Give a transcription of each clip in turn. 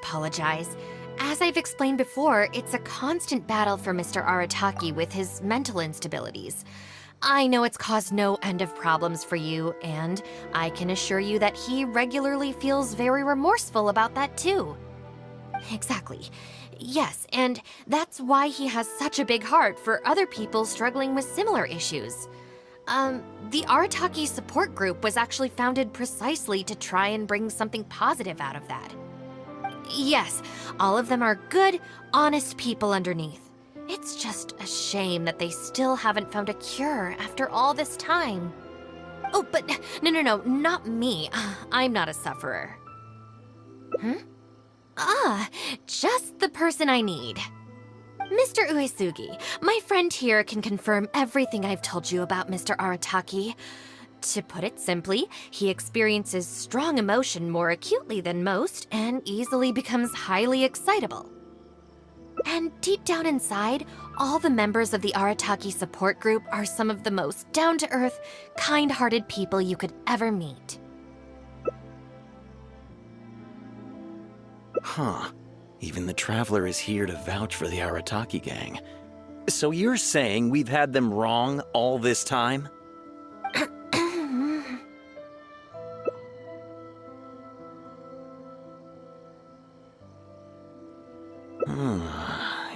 Apologize. As I've explained before, it's a constant battle for Mr. Arataki with his mental instabilities. I know it's caused no end of problems for you, and I can assure you that he regularly feels very remorseful about that too. Exactly. Yes, and that's why he has such a big heart for other people struggling with similar issues. The Arataki support group was actually founded precisely to try and bring something positive out of that. Yes, all of them are good, honest people underneath. It's just a shame that they still haven't found a cure after all this time. Oh, but no, not me. I'm not a sufferer. Just the person I need. Mr. Uesugi, my friend here can confirm everything I've told you about Mr. Arataki. To put it simply, he experiences strong emotion more acutely than most and easily becomes highly excitable. And deep down inside, all the members of the Arataki support group are some of the most down-to-earth, kind-hearted people you could ever meet. Huh. Even the Traveler is here to vouch for the Arataki gang. So you're saying we've had them wrong all this time?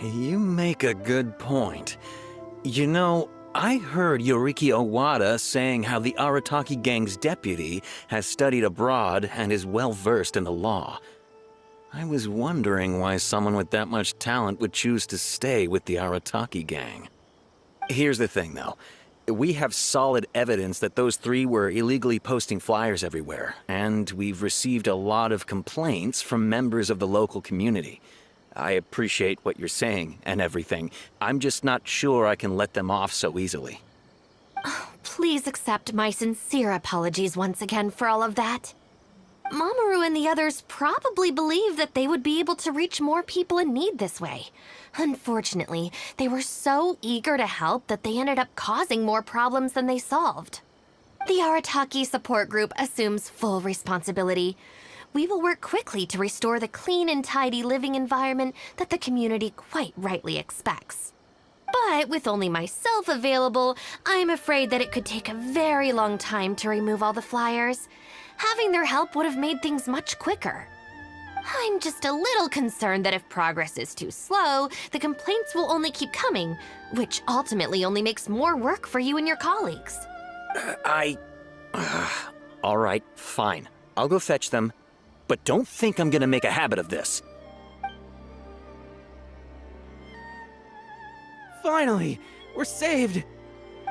You make a good point. You know, I heard Yoriki Owada saying how the Arataki gang's deputy has studied abroad and is well-versed in the law. I was wondering why someone with that much talent would choose to stay with the Arataki gang. Here's the thing, though. We have solid evidence that those three were illegally posting flyers everywhere, and we've received a lot of complaints from members of the local community. I appreciate what you're saying and everything. I'm just not sure I can let them off so easily. Please accept my sincere apologies once again for all of that. Mamoru and the others probably believed that they would be able to reach more people in need this way. Unfortunately, they were so eager to help that they ended up causing more problems than they solved. The Arataki support group assumes full responsibility. We will work quickly to restore the clean and tidy living environment that the community quite rightly expects. But with only myself available, I'm afraid that it could take a very long time to remove all the flyers. Having their help would have made things much quicker. I'm just a little concerned that if progress is too slow, the complaints will only keep coming, which ultimately only makes more work for you and your colleagues. All right, fine. I'll go fetch them. But don't think I'm gonna make a habit of this. Finally, we're saved.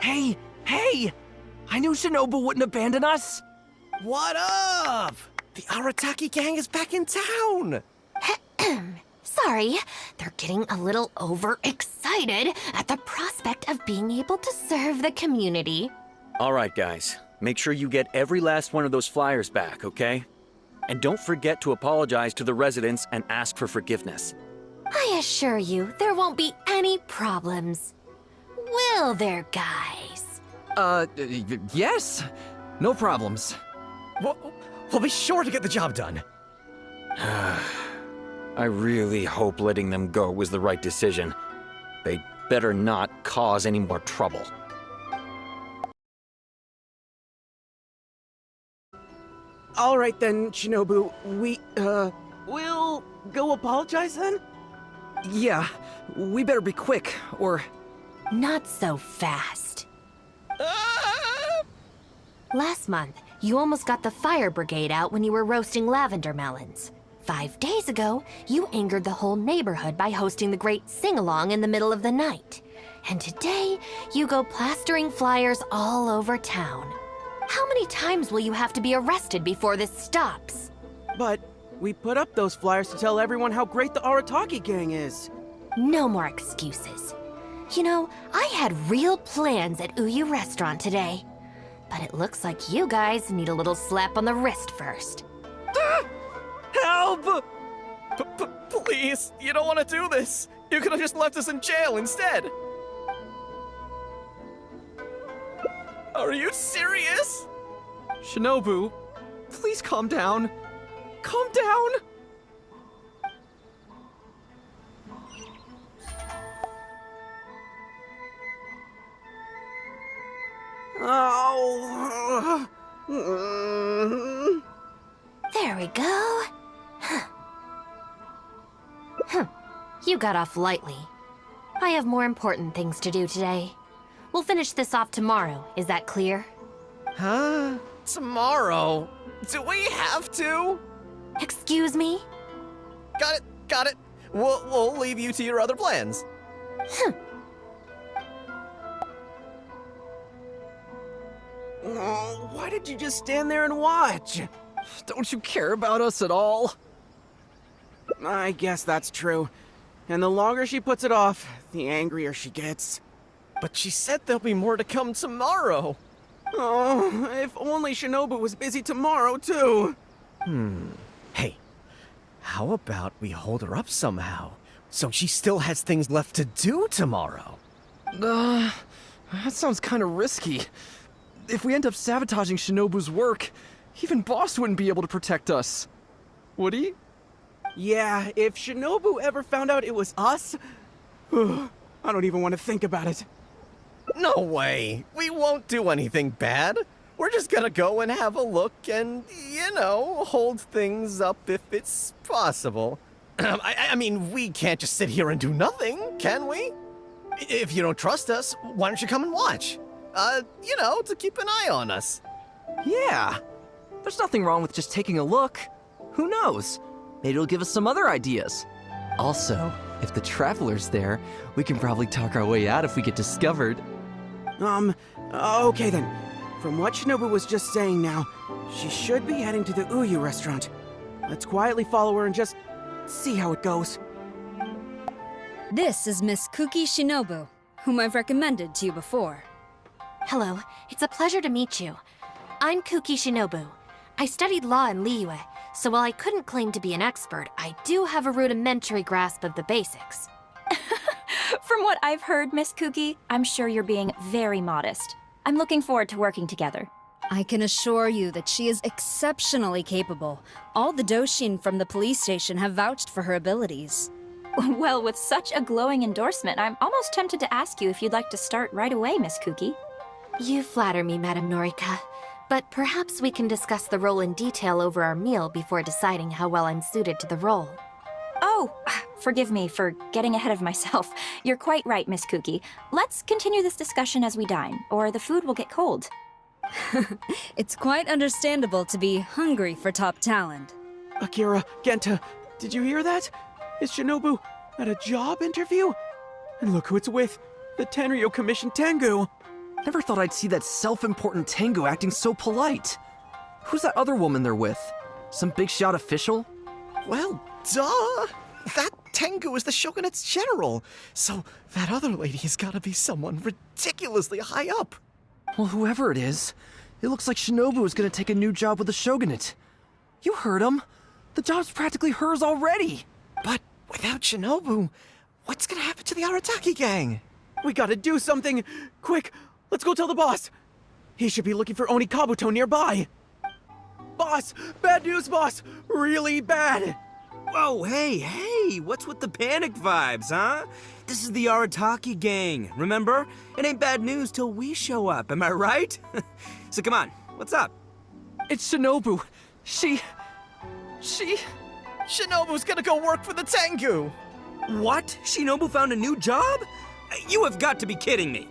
Hey! I knew Shinobu wouldn't abandon us. What up? The Arataki gang is back in town. Sorry, they're getting a little overexcited at the prospect of being able to serve the community. All right, guys. Make sure you get every last one of those flyers back, okay? And don't forget to apologize to the residents and ask for forgiveness. I assure you, there won't be any problems. Will there, guys? Yes. No problems. We'll be sure to get the job done. I really hope letting them go was the right decision. They better not cause any more trouble. All right then, Shinobu. We'll go apologize then? Yeah, we better be quick, or... Not so fast. Last month, you almost got the fire brigade out when you were roasting lavender melons. 5 days ago, you angered the whole neighborhood by hosting the great sing-along in the middle of the night. And today, you go plastering flyers all over town. How many times will you have to be arrested before this stops? But we put up those flyers to tell everyone how great the Arataki gang is. No more excuses. You know, I had real plans at Uyu Restaurant today. But it looks like you guys need a little slap on the wrist first. Help! Please, you don't want to do this. You could have just left us in jail instead. Are you serious? Shinobu, please calm down. Calm down. Oh. There we go. You got off lightly. I have more important things to do today. We'll finish this off tomorrow, is that clear? Huh? Tomorrow? Do we have to? Excuse me? Got it. We'll leave you to your other plans. Oh, why did you just stand there and watch? Don't you care about us at all? I guess that's true. And the longer she puts it off, the angrier she gets. But she said there'll be more to come tomorrow. Oh, if only Shinobu was busy tomorrow, too. Hey, how about we hold her up somehow, so she still has things left to do tomorrow? That sounds kind of risky. If we end up sabotaging Shinobu's work, even Boss wouldn't be able to protect us. Would he? Yeah, if Shinobu ever found out it was us, I don't even want to think about it. No way! We won't do anything bad. We're just gonna go and have a look and, hold things up if it's possible. I mean, we can't just sit here and do nothing, can we? If you don't trust us, why don't you come and watch? To keep an eye on us. Yeah. There's nothing wrong with just taking a look. Who knows? Maybe it'll give us some other ideas. Also, if the Traveler's there, we can probably talk our way out if we get discovered. Okay then. From what Shinobu was just saying now, she should be heading to the Uyu restaurant. Let's quietly follow her and just see how it goes. This is Miss Kuki Shinobu, whom I've recommended to you before. Hello, it's a pleasure to meet you. I'm Kuki Shinobu. I studied law in Liyue, so while I couldn't claim to be an expert, I do have a rudimentary grasp of the basics. From what I've heard, Miss Kuki, I'm sure you're being very modest. I'm looking forward to working together. I can assure you that she is exceptionally capable. All the Doshin from the police station have vouched for her abilities. Well, with such a glowing endorsement, I'm almost tempted to ask you if you'd like to start right away, Miss Kuki. You flatter me, Madame Norika. But perhaps we can discuss the role in detail over our meal before deciding how well I'm suited to the role. Oh, forgive me for getting ahead of myself. You're quite right, Miss Kuki. Let's continue this discussion as we dine, or the food will get cold. It's quite understandable to be hungry for top talent. Akira, Genta, did you hear that? Is Shinobu at a job interview? And look who it's with, the Tenryo Commission Tengu. Never thought I'd see that self-important Tengu acting so polite. Who's that other woman they're with? Some big shot official? Well, duh! That Tengu is the Shogunate's general, so that other lady has gotta be someone ridiculously high up. Well, whoever it is, it looks like Shinobu is gonna take a new job with the Shogunate. You heard him. The job's practically hers already. But without Shinobu, what's gonna happen to the Arataki gang? We gotta do something! Quick, let's go tell the boss! He should be looking for Oni Kabuto nearby! Boss! Bad news, boss! Really bad! Whoa, hey, what's with the panic vibes, huh? This is the Arataki gang, remember? It ain't bad news till we show up, am I right? So come on, what's up? It's Shinobu. She... Shinobu's gonna go work for the Tengu! What? Shinobu found a new job? You have got to be kidding me.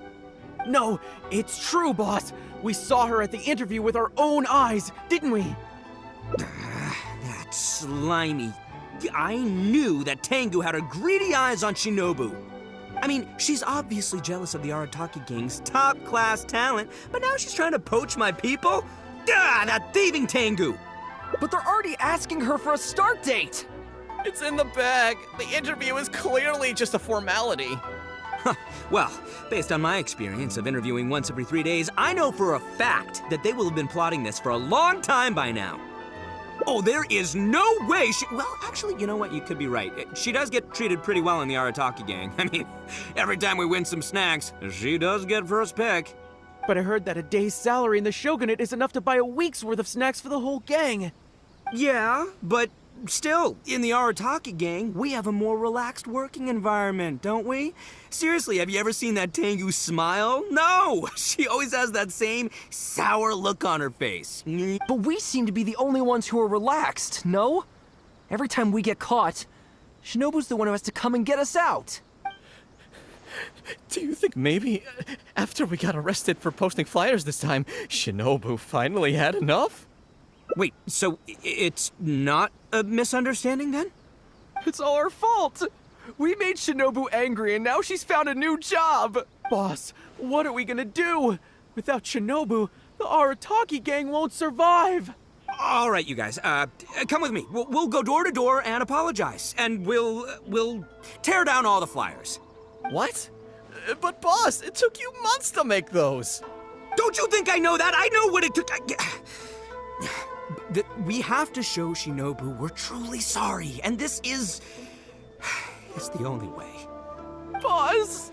No, it's true, boss! We saw her at the interview with our own eyes, didn't we? That slimy. I knew that Tengu had her greedy eyes on Shinobu. I mean, she's obviously jealous of the Arataki gang's top-class talent, but now she's trying to poach my people? That thieving Tengu! But they're already asking her for a start date! It's in the bag. The interview is clearly just a formality. Well, based on my experience of interviewing once every 3 days, I know for a fact that they will have been plotting this for a long time by now. Oh, there is no way she... Well, actually, you know what? You could be right. She does get treated pretty well in the Arataki gang. I mean, every time we win some snacks, she does get first pick. But I heard that a day's salary in the Shogunate is enough to buy a week's worth of snacks for the whole gang. Yeah, but Still, in the Arataki gang, we have a more relaxed working environment, don't we? Seriously, have you ever seen that Tengu smile? No! She always has that same sour look on her face. But we seem to be the only ones who are relaxed, no? Every time we get caught, Shinobu's the one who has to come and get us out. Do you think maybe after we got arrested for posting flyers this time, Shinobu finally had enough? Wait, so it's not a misunderstanding then? It's all our fault! We made Shinobu angry and now she's found a new job! Boss, what are we gonna do? Without Shinobu, the Arataki gang won't survive! All right, you guys, come with me. We'll go door to door and apologize, and we'll tear down all the flyers. What? But boss, it took you months to make those! Don't you think I know that? I know what it took. We have to show Shinobu we're truly sorry, and this is... it's the only way. Boss!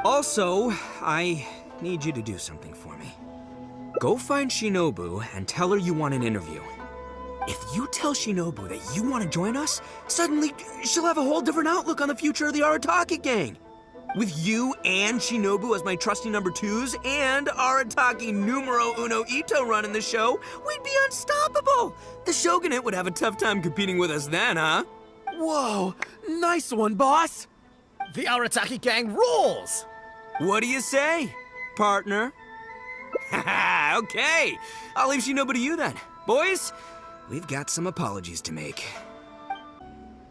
Also, I need you to do something for me. Go find Shinobu and tell her you want an interview. If you tell Shinobu that you want to join us, suddenly she'll have a whole different outlook on the future of the Arataki gang. With you and Shinobu as my trusty number twos and Arataki numero uno Ito running the show, we'd be unstoppable. The Shogunate would have a tough time competing with us then, huh? Whoa! Nice one, boss! The Arataki gang rules! What do you say, partner? Okay, I'll leave Shinobu to you then. Boys, we've got some apologies to make.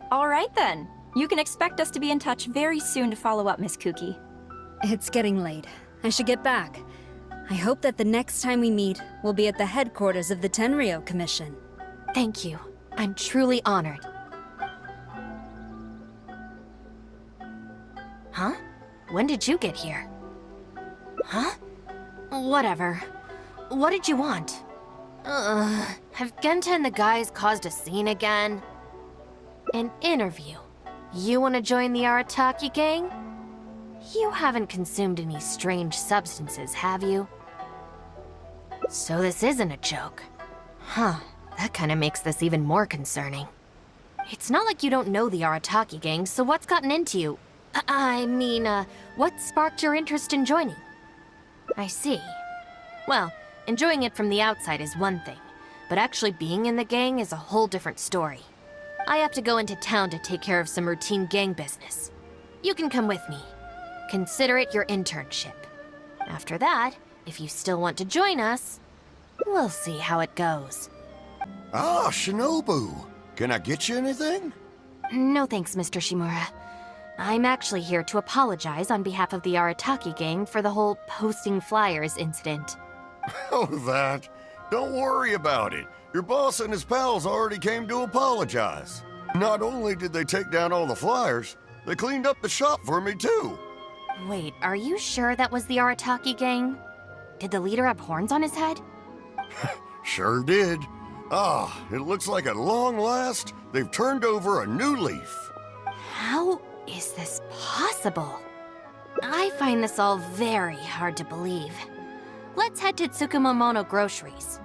All right then. You can expect us to be in touch very soon to follow up, Miss Kuki. It's getting late. I should get back. I hope that the next time we meet, we'll be at the headquarters of the Tenryou Commission. Thank you. I'm truly honored. Huh? When did you get here? Huh? Whatever. What did you want? Have Genta and the guys caused a scene again? An interview. You want to join the Arataki gang? You haven't consumed any strange substances, have you? So this isn't a joke. Huh, that kind of makes this even more concerning. It's not like you don't know the Arataki gang, so what's gotten into you? What sparked your interest in joining? I see. Well, enjoying it from the outside is one thing, but actually being in the gang is a whole different story. I have to go into town to take care of some routine gang business. You can come with me. Consider it your internship. After that, if you still want to join us, we'll see how it goes. Ah, Shinobu. Can I get you anything? No thanks, Mr. Shimura. I'm actually here to apologize on behalf of the Arataki gang for the whole posting flyers incident. Oh, that. Don't worry about it. Your boss and his pals already came to apologize. Not only did they take down all the flyers, they cleaned up the shop for me too. Wait, are you sure that was the Arataki gang? Did the leader have horns on his head? Sure did. Ah, it looks like at long last, they've turned over a new leaf. How is this possible? I find this all very hard to believe. Let's head to Tsukumomono Groceries.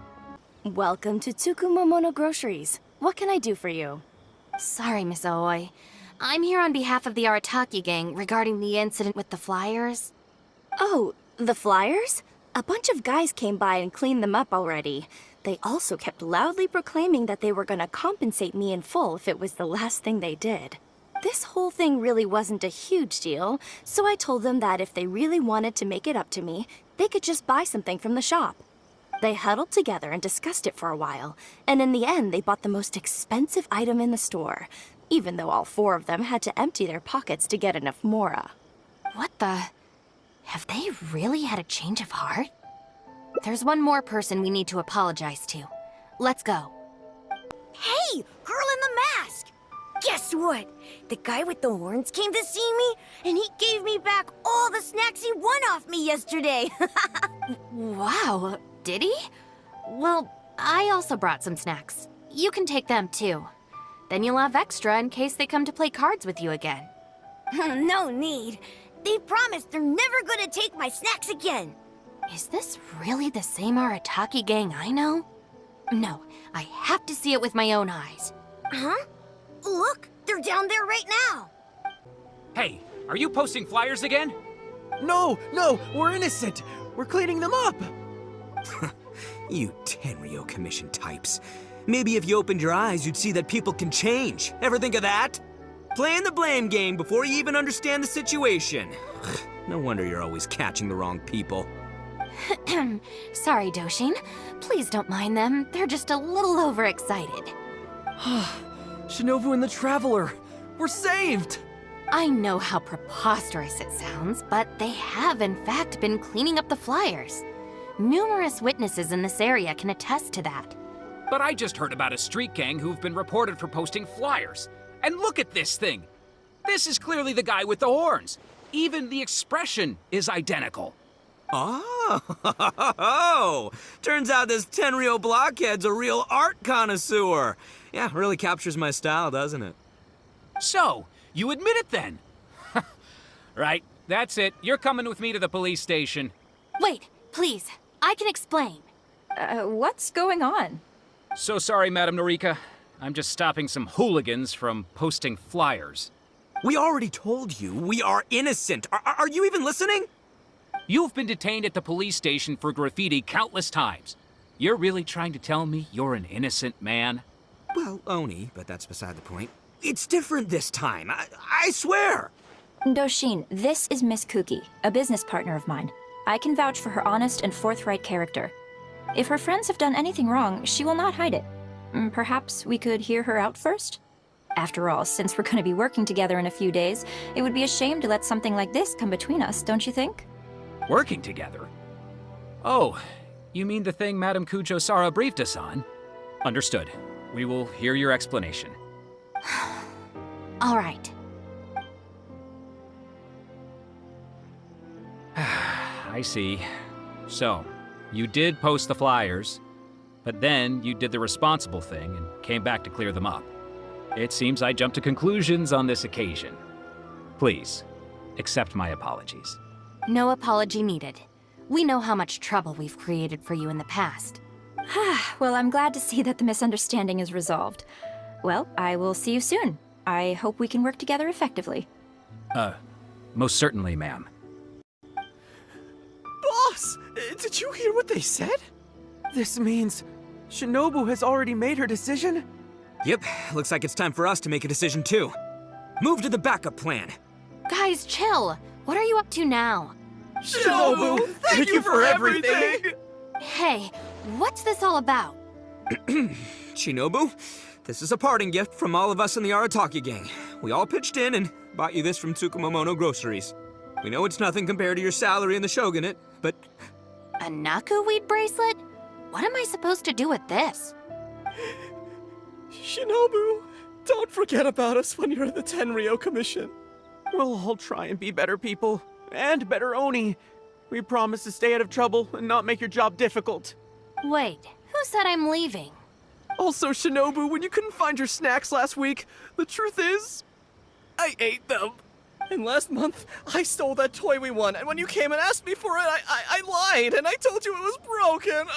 Welcome to Tsukumomono Groceries. What can I do for you? Sorry, Miss Aoi. I'm here on behalf of the Arataki gang regarding the incident with the flyers. Oh, the flyers? A bunch of guys came by and cleaned them up already. They also kept loudly proclaiming that they were gonna compensate me in full if it was the last thing they did. This whole thing really wasn't a huge deal, so I told them that if they really wanted to make it up to me, they could just buy something from the shop. They huddled together and discussed it for a while, and in the end they bought the most expensive item in the store, even though all four of them had to empty their pockets to get enough mora. What the? Have they really had a change of heart? There's one more person we need to apologize to. Let's go. Hey, girl in the mask! Guess what? The guy with the horns came to see me, and he gave me back all the snacks he won off me yesterday. Wow, did he? Well, I also brought some snacks. You can take them too. Then you'll have extra in case they come to play cards with you again. No need. They promised they're never gonna take my snacks again. Is this really the same Arataki gang I know? No, I have to see it with my own eyes. Huh? Look, they're down there right now. Hey, are you posting flyers again? No, we're innocent. We're cleaning them up. You Tenryo Commission types. Maybe if you opened your eyes, you'd see that people can change. Ever think of that? Playing the blame game before you even understand the situation. No wonder you're always catching the wrong people. Sorry, Doshin. Please don't mind them. They're just a little overexcited. Shinobu and the Traveler! We're saved! I know how preposterous it sounds, but they have in fact been cleaning up the flyers. Numerous witnesses in this area can attest to that. But I just heard about a street gang who've been reported for posting flyers. And look at this thing! This is clearly the guy with the horns. Even the expression is identical. Oh, turns out this Tenryo blockhead's a real art connoisseur. Yeah, really captures my style, doesn't it? So, you admit it then? Right, that's it. You're coming with me to the police station. Wait, please. I can explain. What's going on? So sorry, Madam Norika. I'm just stopping some hooligans from posting flyers. We already told you we are innocent. Are you even listening? You've been detained at the police station for graffiti countless times. You're really trying to tell me you're an innocent man? Well, Oni, but that's beside the point. It's different this time, I swear! Doshin, this is Miss Kuki, a business partner of mine. I can vouch for her honest and forthright character. If her friends have done anything wrong, she will not hide it. Perhaps we could hear her out first? After all, since we're going to be working together in a few days, it would be a shame to let something like this come between us, don't you think? Working together? Oh, you mean the thing Madame Kujo-Sara briefed us on? Understood. We will hear your explanation. All right. I see. So, you did post the flyers, but then you did the responsible thing and came back to clear them up. It seems I jumped to conclusions on this occasion. Please, accept my apologies. No apology needed. We know how much trouble we've created for you in the past. Well, I'm glad to see that the misunderstanding is resolved. Well, I will see you soon. I hope we can work together effectively. Most certainly, ma'am. Boss, did you hear what they said? This means Shinobu has already made her decision? Yep, looks like it's time for us to make a decision too. Move to the backup plan. Guys, chill. What are you up to now? Shinobu, thank you for everything! Hey, what's this all about? Shinobu, this is a parting gift from all of us in the Arataki gang. We all pitched in and bought you this from Tsukumomono Groceries. We know it's nothing compared to your salary in the shogunate, but... A Naku weed bracelet? What am I supposed to do with this? Shinobu, don't forget about us when you're at the Tenryo Commission. We'll all try and be better people, and better Oni. We promise to stay out of trouble and not make your job difficult. Wait, who said I'm leaving? Also, Shinobu, when you couldn't find your snacks last week, the truth is, I ate them. And last month, I stole that toy we won, and when you came and asked me for it, I lied, and I told you it was broken.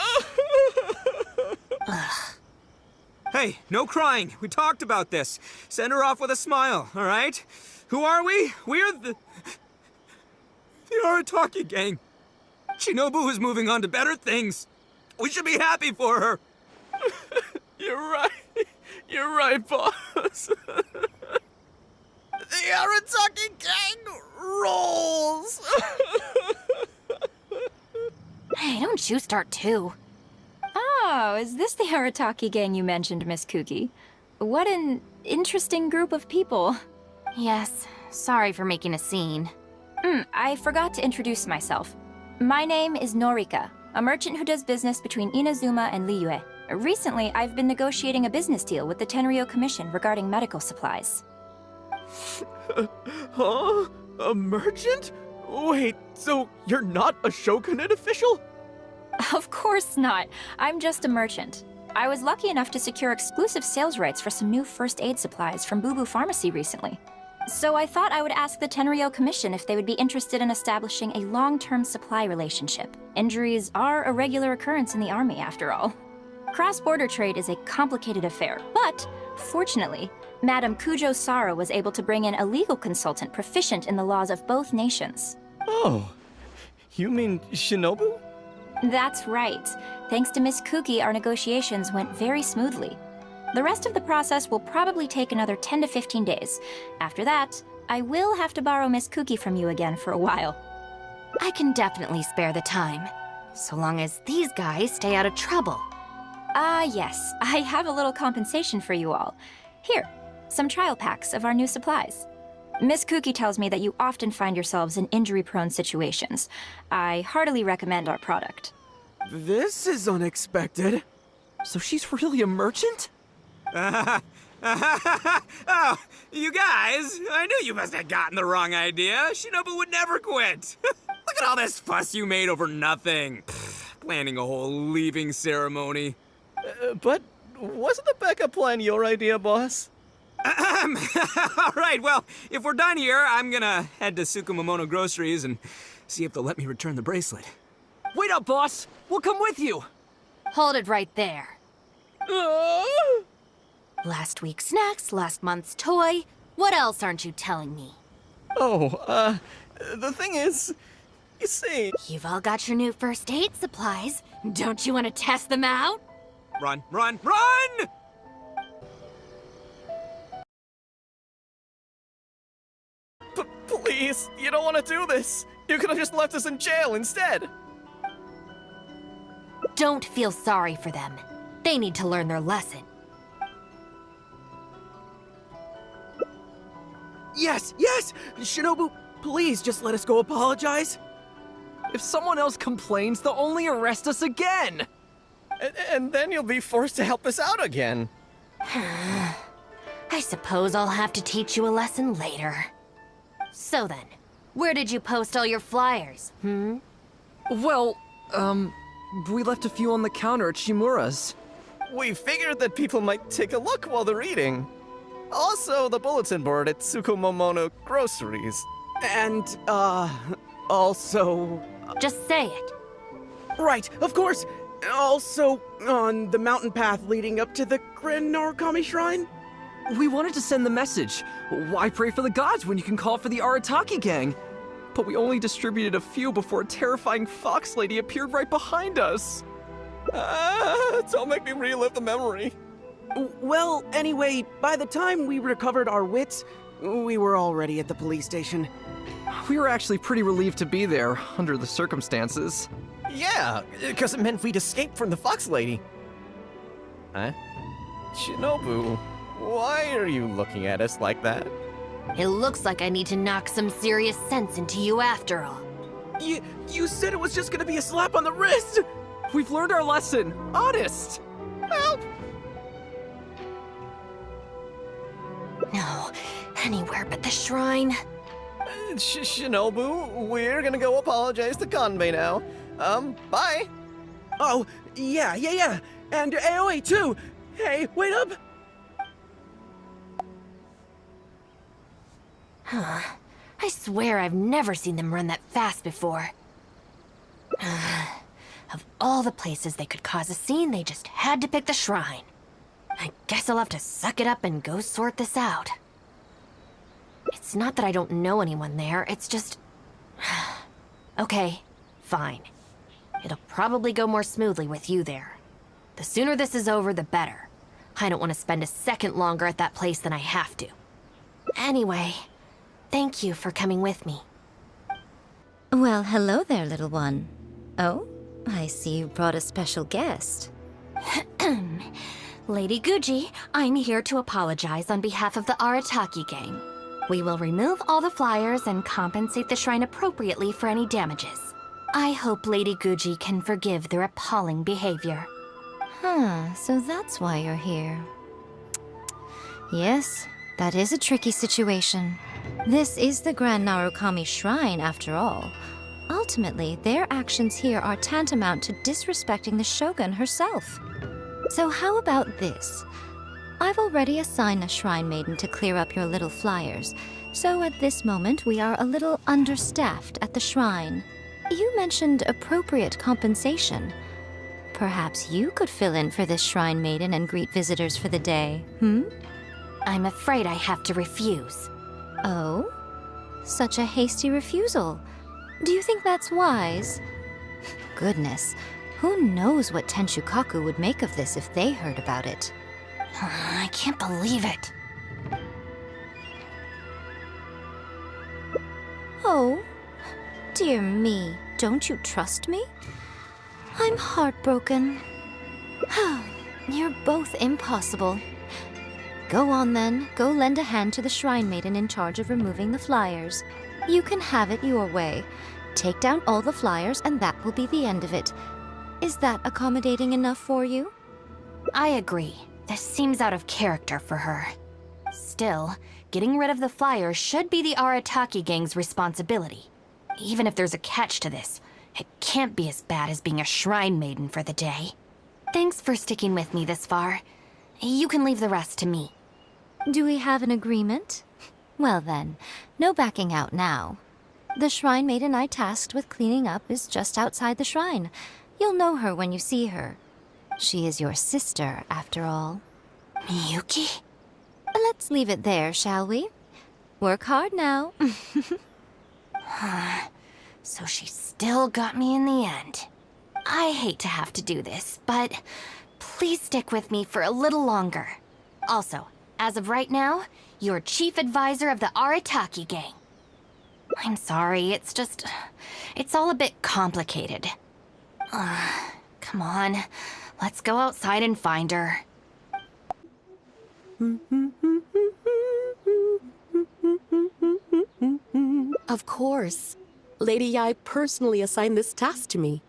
Hey, no crying. We talked about this. Send her off with a smile, all right? Who are we? We're the Arataki gang. Shinobu is moving on to better things. We should be happy for her. You're right. You're right, boss. The Arataki gang rolls. Hey, don't you start too. Oh, is this the Arataki gang you mentioned, Miss Kuki? What an interesting group of people. Yes, sorry for making a scene. I forgot to introduce myself. My name is Norika, a merchant who does business between Inazuma and Liyue. Recently, I've been negotiating a business deal with the Tenryo Commission regarding medical supplies. Huh? A merchant? Wait, so you're not a shogunate official? Of course not. I'm just a merchant. I was lucky enough to secure exclusive sales rights for some new first aid supplies from Boo Boo Pharmacy recently. So I thought I would ask the Tenryo Commission if they would be interested in establishing a long-term supply relationship. Injuries are a regular occurrence in the army, after all. Cross-border trade is a complicated affair, but fortunately, Madame Kujo Sara was able to bring in a legal consultant proficient in the laws of both nations. Oh, you mean Shinobu? That's right. Thanks to Miss Kuki, our negotiations went very smoothly. The rest of the process will probably take another 10 to 15 days. After that, I will have to borrow Miss Kuki from you again for a while. I can definitely spare the time, so long as these guys stay out of trouble. Yes, I have a little compensation for you all. Here, some trial packs of our new supplies. Miss Kuki tells me that you often find yourselves in injury-prone situations. I heartily recommend our product. This is unexpected. So she's really a merchant? Oh, you guys, I knew you must have gotten the wrong idea. Shinobu would never quit. Look at all this fuss you made over nothing. Planning a whole leaving ceremony. But wasn't the backup plan your idea, boss? All right, well, if we're done here, I'm gonna head to Tsukumomono Groceries and see if they'll let me return the bracelet. Wait up, boss! We'll come with you! Hold it right there. Last week's snacks, last month's toy. What else aren't you telling me? Oh, the thing is, you see... You've all got your new first aid supplies. Don't you want to test them out? Run, run, run! Please, you don't want to do this. You could have just left us in jail instead. Don't feel sorry for them. They need to learn their lesson. Yes, yes! Shinobu, please just let us go apologize. If someone else complains, they'll only arrest us again! And then you'll be forced to help us out again. I suppose I'll have to teach you a lesson later. So then, where did you post all your flyers, Well, we left a few on the counter at Shimura's. We figured that people might take a look while they're eating. Also, the bulletin board at Tsukumomono Groceries. And, also... Just say it. Right, of course! Also, on the mountain path leading up to the Grand Narukami Shrine? We wanted to send the message. Why pray for the gods when you can call for the Arataki gang? But we only distributed a few before a terrifying fox lady appeared right behind us. Don't make me relive the memory. Well, anyway, by the time we recovered our wits, we were already at the police station. We were actually pretty relieved to be there, under the circumstances. Yeah, because it meant we'd escaped from the fox lady. Huh? Shinobu, why are you looking at us like that? It looks like I need to knock some serious sense into you after all. You said it was just gonna be a slap on the wrist! We've learned our lesson, honest! Help! No, anywhere but the shrine. Shinobu, we're gonna go apologize to Kanbei now. Bye. Oh, yeah. And Aoi too! Hey, wait up! I swear I've never seen them run that fast before. Of all the places they could cause a scene, they just had to pick the shrine. I guess I'll have to suck it up and go sort this out. It's not that I don't know anyone there, it's just... Okay, fine. It'll probably go more smoothly with you there. The sooner this is over, the better. I don't want to spend a second longer at that place than I have to. Anyway, thank you for coming with me. Well, hello there, little one. Oh, I see you brought a special guest. Lady Guji, I'm here to apologize on behalf of the Arataki gang. We will remove all the flyers and compensate the shrine appropriately for any damages. I hope Lady Guji can forgive their appalling behavior. So that's why you're here. Yes, that is a tricky situation. This is the Grand Narukami Shrine, after all. Ultimately, their actions here are tantamount to disrespecting the Shogun herself. So how about this? I've already assigned a shrine maiden to clear up your little flyers, so at this moment we are a little understaffed at the shrine. You mentioned appropriate compensation. Perhaps you could fill in for this shrine maiden and greet visitors for the day, hmm? I'm afraid I have to refuse. Oh? Such a hasty refusal. Do you think that's wise? Goodness, who knows what Tenshukaku would make of this if they heard about it? I can't believe it. Oh, dear me, don't you trust me? I'm heartbroken. You're both impossible. Go on then, go lend a hand to the shrine maiden in charge of removing the flyers. You can have it your way. Take down all the flyers and that will be the end of it. Is that accommodating enough for you? I agree. This seems out of character for her. Still, getting rid of the flyers should be the Arataki gang's responsibility. Even if there's a catch to this, it can't be as bad as being a shrine maiden for the day. Thanks for sticking with me this far. You can leave the rest to me. Do we have an agreement? Well then, no backing out now. The shrine maiden I tasked with cleaning up is just outside the shrine. You'll know her when you see her. She is your sister, after all. Miyuki? Let's leave it there, shall we? Work hard now. So she still got me in the end. I hate to have to do this, but please stick with me for a little longer. Also, as of right now, you're chief advisor of the Arataki gang. I'm sorry, it's all a bit complicated. Come on, let's go outside and find her. Of course. Lady Yai personally assigned this task to me.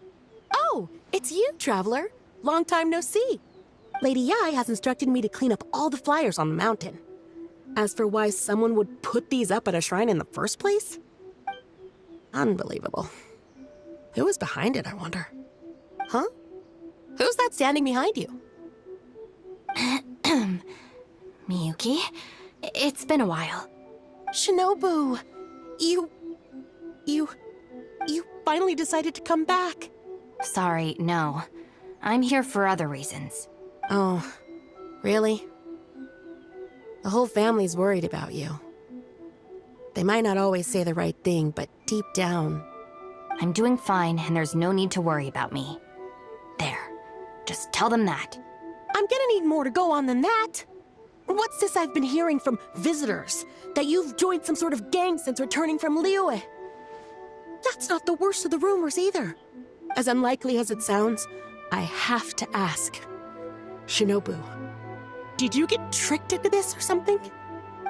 Oh, it's you, Traveler. Long time no see. Lady Yai has instructed me to clean up all the flyers on the mountain. As for why someone would put these up at a shrine in the first place? Unbelievable. Who was behind it, I wonder? Huh? Who's that standing behind you? Miyuki, it's been a while. Shinobu! You finally decided to come back. Sorry, no. I'm here for other reasons. Oh, really? The whole family's worried about you. They might not always say the right thing, but deep down... I'm doing fine, and there's no need to worry about me. There. Just tell them that. I'm gonna need more to go on than that. What's this I've been hearing from visitors? That you've joined some sort of gang since returning from Liyue? That's not the worst of the rumors either. As unlikely as it sounds, I have to ask. Shinobu, did you get tricked into this or something?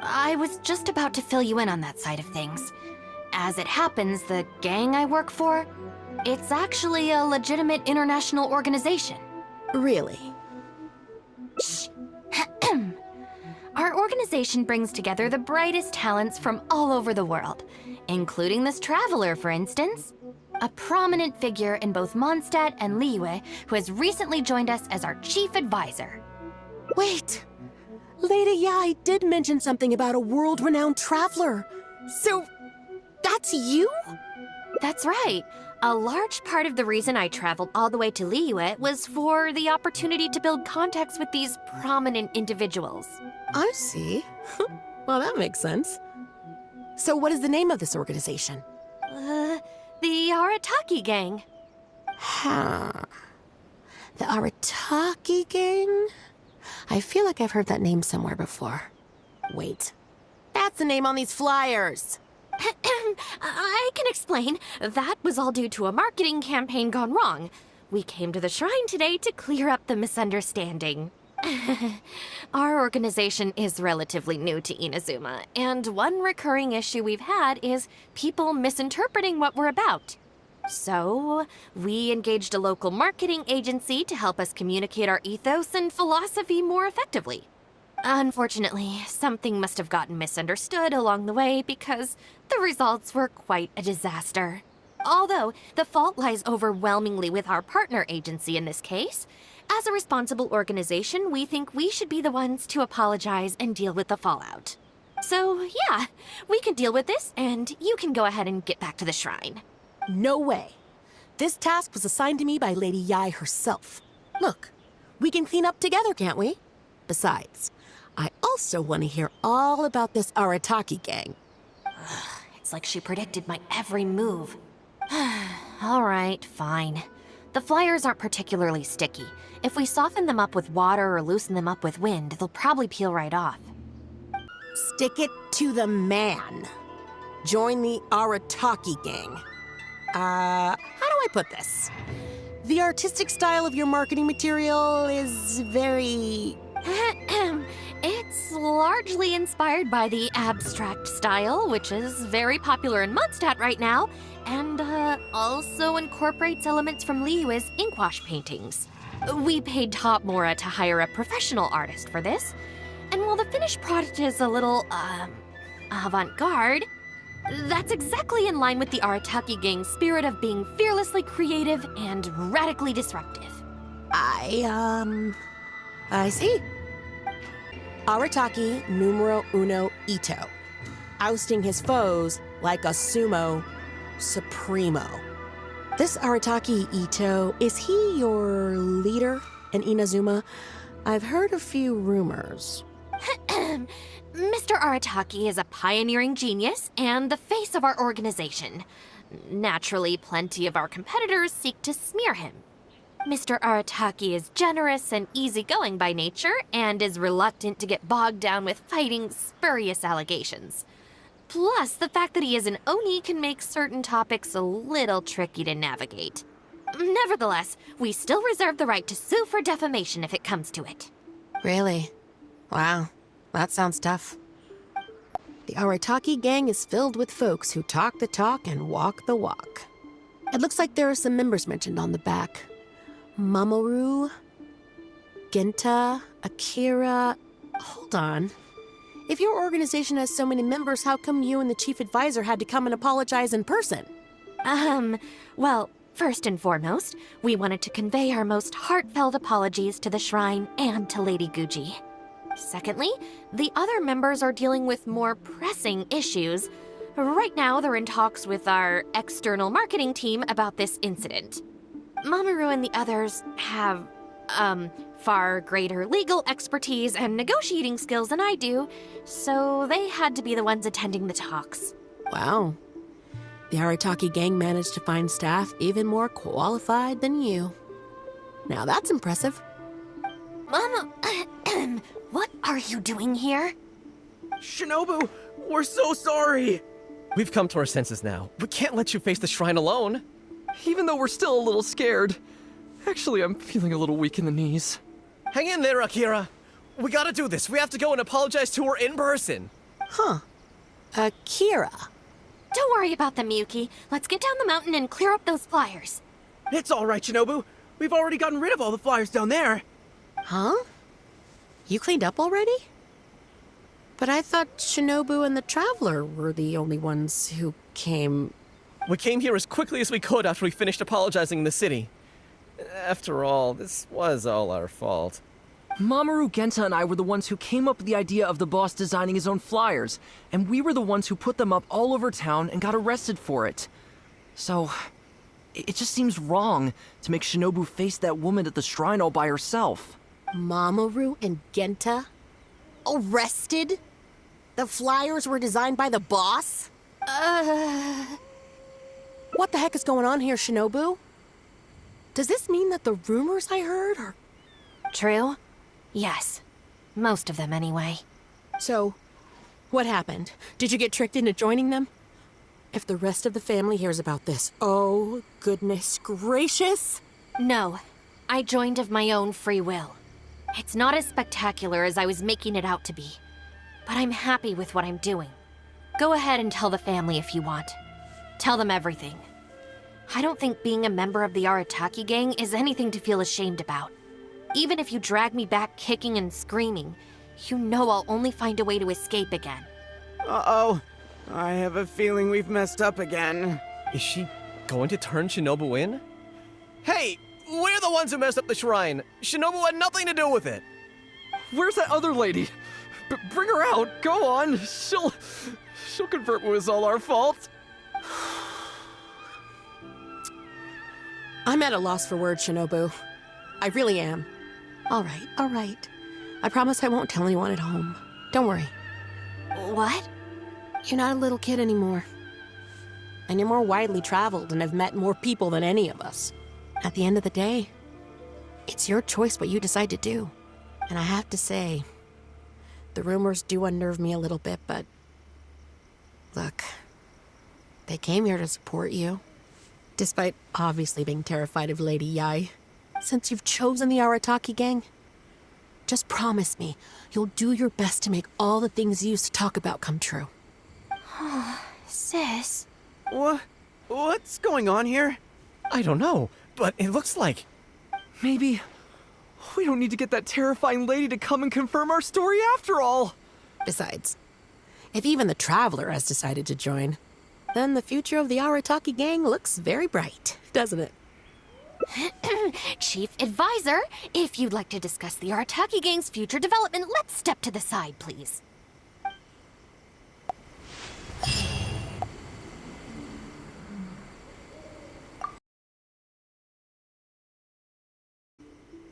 I was just about to fill you in on that side of things. As it happens, the gang I work for, it's actually a legitimate international organization. Really? Shh. Our organization brings together the brightest talents from all over the world, including this traveler, for instance. A prominent figure in both Mondstadt and Liyue who has recently joined us as our chief advisor. Wait! Lady Yai did mention something about a world-renowned traveler. So, that's you? That's right. A large part of the reason I traveled all the way to Liyue was for the opportunity to build contacts with these prominent individuals. I see. Well, that makes sense. So what is the name of this organization? The Arataki gang. Huh. The Arataki gang? I feel like I've heard that name somewhere before. Wait. That's the name on these flyers! I can explain. That was all due to a marketing campaign gone wrong. We came to the shrine today to clear up the misunderstanding. Our organization is relatively new to Inazuma, and one recurring issue we've had is people misinterpreting what we're about. So, we engaged a local marketing agency to help us communicate our ethos and philosophy more effectively. Unfortunately, something must have gotten misunderstood along the way because the results were quite a disaster. Although, the fault lies overwhelmingly with our partner agency in this case. As a responsible organization, we think we should be the ones to apologize and deal with the fallout. So, yeah, we can deal with this, and you can go ahead and get back to the shrine. No way. This task was assigned to me by Lady Yai herself. Look, we can clean up together, can't we? Besides, I also want to hear all about this Arataki gang. It's like she predicted my every move. All right, fine. The flyers aren't particularly sticky. If we soften them up with water or loosen them up with wind, they'll probably peel right off. Stick it to the man. Join the Arataki gang. How do I put this? The artistic style of your marketing material is very... It's largely inspired by the abstract style, which is very popular in Mondstadt right now, and also incorporates elements from Liyue's inkwash paintings. We paid Top Mora to hire a professional artist for this, and while the finished product is a little, avant-garde, that's exactly in line with the Arataki gang's spirit of being fearlessly creative and radically disruptive. I see. Arataki numero uno Ito. Ousting his foes like a sumo supremo. This Arataki Ito, is he your leader in Inazuma? I've heard a few rumors. Mr. Arataki is a pioneering genius and the face of our organization. Naturally, plenty of our competitors seek to smear him. Mr. Arataki is generous and easygoing by nature and is reluctant to get bogged down with fighting spurious allegations. Plus, the fact that he is an Oni can make certain topics a little tricky to navigate. Nevertheless, we still reserve the right to sue for defamation if it comes to it. Really? Wow, that sounds tough. The Arataki gang is filled with folks who talk the talk and walk the walk. It looks like there are some members mentioned on the back. Mamoru, Genta, Akira... Hold on. If your organization has so many members, how come you and the chief advisor had to come and apologize in person? Well, first and foremost, we wanted to convey our most heartfelt apologies to the shrine and to Lady Guji. Secondly, the other members are dealing with more pressing issues. Right now, they're in talks with our external marketing team about this incident. Mamoru and the others have, far greater legal expertise and negotiating skills than I do, so they had to be the ones attending the talks. Wow. The Arataki gang managed to find staff even more qualified than you. Now that's impressive. Mama, what are you doing here? Shinobu, we're so sorry! We've come to our senses now. We can't let you face the shrine alone. Even though we're still a little scared. Actually, I'm feeling a little weak in the knees. Hang in there, Akira. We gotta do this. We have to go and apologize to her in person. Huh. Akira. Don't worry about them, Yuki. Let's get down the mountain and clear up those flyers. It's all right, Shinobu. We've already gotten rid of all the flyers down there. Huh? You cleaned up already? But I thought Shinobu and the Traveler were the only ones who came... We came here as quickly as we could after we finished apologizing in the city. After all, this was all our fault. Mamoru, Genta, and I were the ones who came up with the idea of the boss designing his own flyers, and we were the ones who put them up all over town and got arrested for it. So, it just seems wrong to make Shinobu face that woman at the shrine all by herself. Mamoru and Genta? Arrested? The flyers were designed by the boss? What the heck is going on here, Shinobu? Does this mean that the rumors I heard are... True? Yes. Most of them, anyway. So, what happened? Did you get tricked into joining them? If the rest of the family hears about this, oh, goodness gracious! No. I joined of my own free will. It's not as spectacular as I was making it out to be. But I'm happy with what I'm doing. Go ahead and tell the family if you want. Tell them everything. I don't think being a member of the Arataki gang is anything to feel ashamed about. Even if you drag me back kicking and screaming, you know I'll only find a way to escape again. Uh-oh. I have a feeling we've messed up again. Is she going to turn Shinobu in? Hey! We're the ones who messed up the shrine! Shinobu had nothing to do with it! Where's that other lady? Bring her out! Go on! She'll convert it was all our fault! I'm at a loss for words, Shinobu. I really am. All right, all right. I promise I won't tell anyone at home. Don't worry. What? You're not a little kid anymore. And you're more widely traveled and have met more people than any of us. At the end of the day, it's your choice what you decide to do. And I have to say, the rumors do unnerve me a little bit, but... Look, they came here to support you. Despite obviously being terrified of Lady Yai. Since you've chosen the Arataki gang, just promise me you'll do your best to make all the things you used to talk about come true. Sis. What's going on here? I don't know, but it looks like maybe we don't need to get that terrifying lady to come and confirm our story after all. Besides, if even the Traveler has decided to join, then the future of the Arataki gang looks very bright, doesn't it? Chief Advisor, if you'd like to discuss the Arataki gang's future development, let's step to the side, please.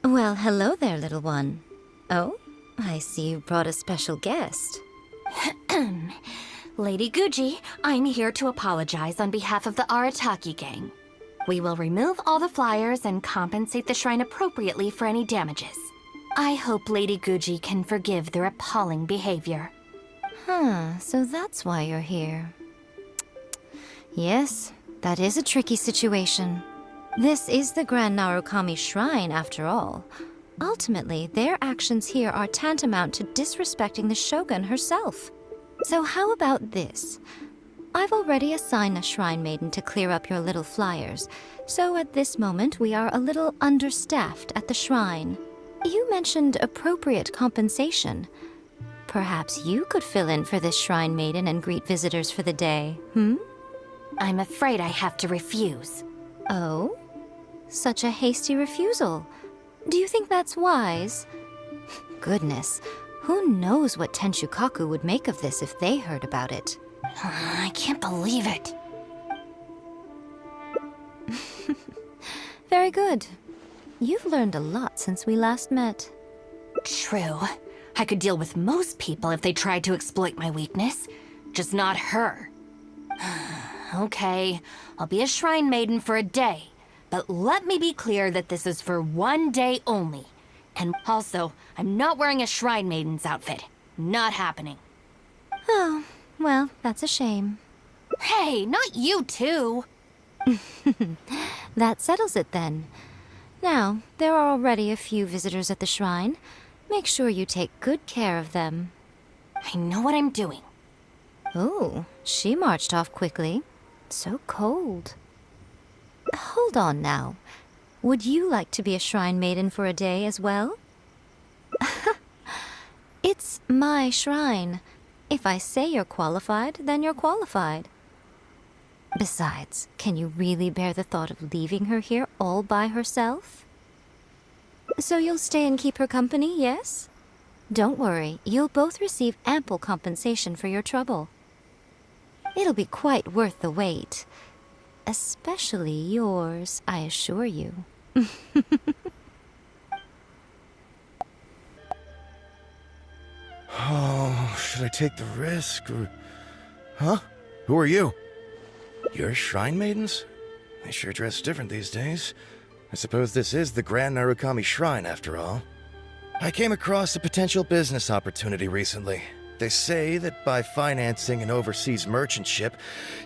Well, hello there, little one. Oh, I see you brought a special guest. Lady Guji, I'm here to apologize on behalf of the Arataki gang. We will remove all the flyers and compensate the shrine appropriately for any damages. I hope Lady Guji can forgive their appalling behavior. So that's why you're here. Yes, that is a tricky situation. This is the Grand Narukami Shrine, after all. Ultimately, their actions here are tantamount to disrespecting the Shogun herself. So how about this? I've already assigned a shrine maiden to clear up your little flyers, so at this moment we are a little understaffed at the shrine. You mentioned appropriate compensation. Perhaps you could fill in for this shrine maiden and greet visitors for the day, I'm afraid I have to refuse. Oh? Such a hasty refusal. Do you think that's wise? Goodness, who knows what Tenshukaku would make of this if they heard about it. I can't believe it. Very good. You've learned a lot since we last met. True. I could deal with most people if they tried to exploit my weakness. Just not her. Okay, I'll be a shrine maiden for a day. But let me be clear that this is for one day only. And also, I'm not wearing a shrine maiden's outfit. Not happening. Oh, well, that's a shame. Hey, not you too! That settles it then. Now, there are already a few visitors at the shrine. Make sure you take good care of them. I know what I'm doing. Oh, she marched off quickly. So cold. Hold on now. Would you like to be a shrine maiden for a day as well? It's my shrine. If I say you're qualified, then you're qualified. Besides, can you really bear the thought of leaving her here all by herself? So you'll stay and keep her company, yes? Don't worry, you'll both receive ample compensation for your trouble. It'll be quite worth the wait. Especially yours, I assure you. Oh, should I take the risk or... Huh? Who are you? You're shrine maidens? They sure dress different these days. I suppose this is the Grand Narukami Shrine, after all. I came across a potential business opportunity recently. They say that by financing an overseas merchant ship,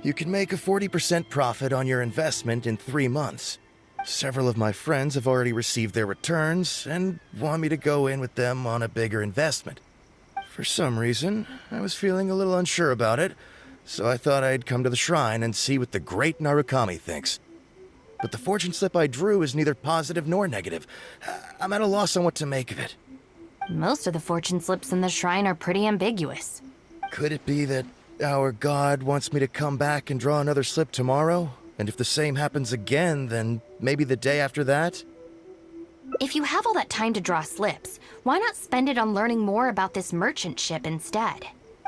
you can make a 40% profit on your investment in 3 months. Several of my friends have already received their returns and want me to go in with them on a bigger investment. For some reason, I was feeling a little unsure about it, so I thought I'd come to the shrine and see what the great Narukami thinks. But the fortune slip I drew is neither positive nor negative. I'm at a loss on what to make of it. Most of the fortune slips in the shrine are pretty ambiguous. Could it be that our god wants me to come back and draw another slip tomorrow? And if the same happens again, then maybe the day after that? If you have all that time to draw slips, why not spend it on learning more about this merchant ship instead?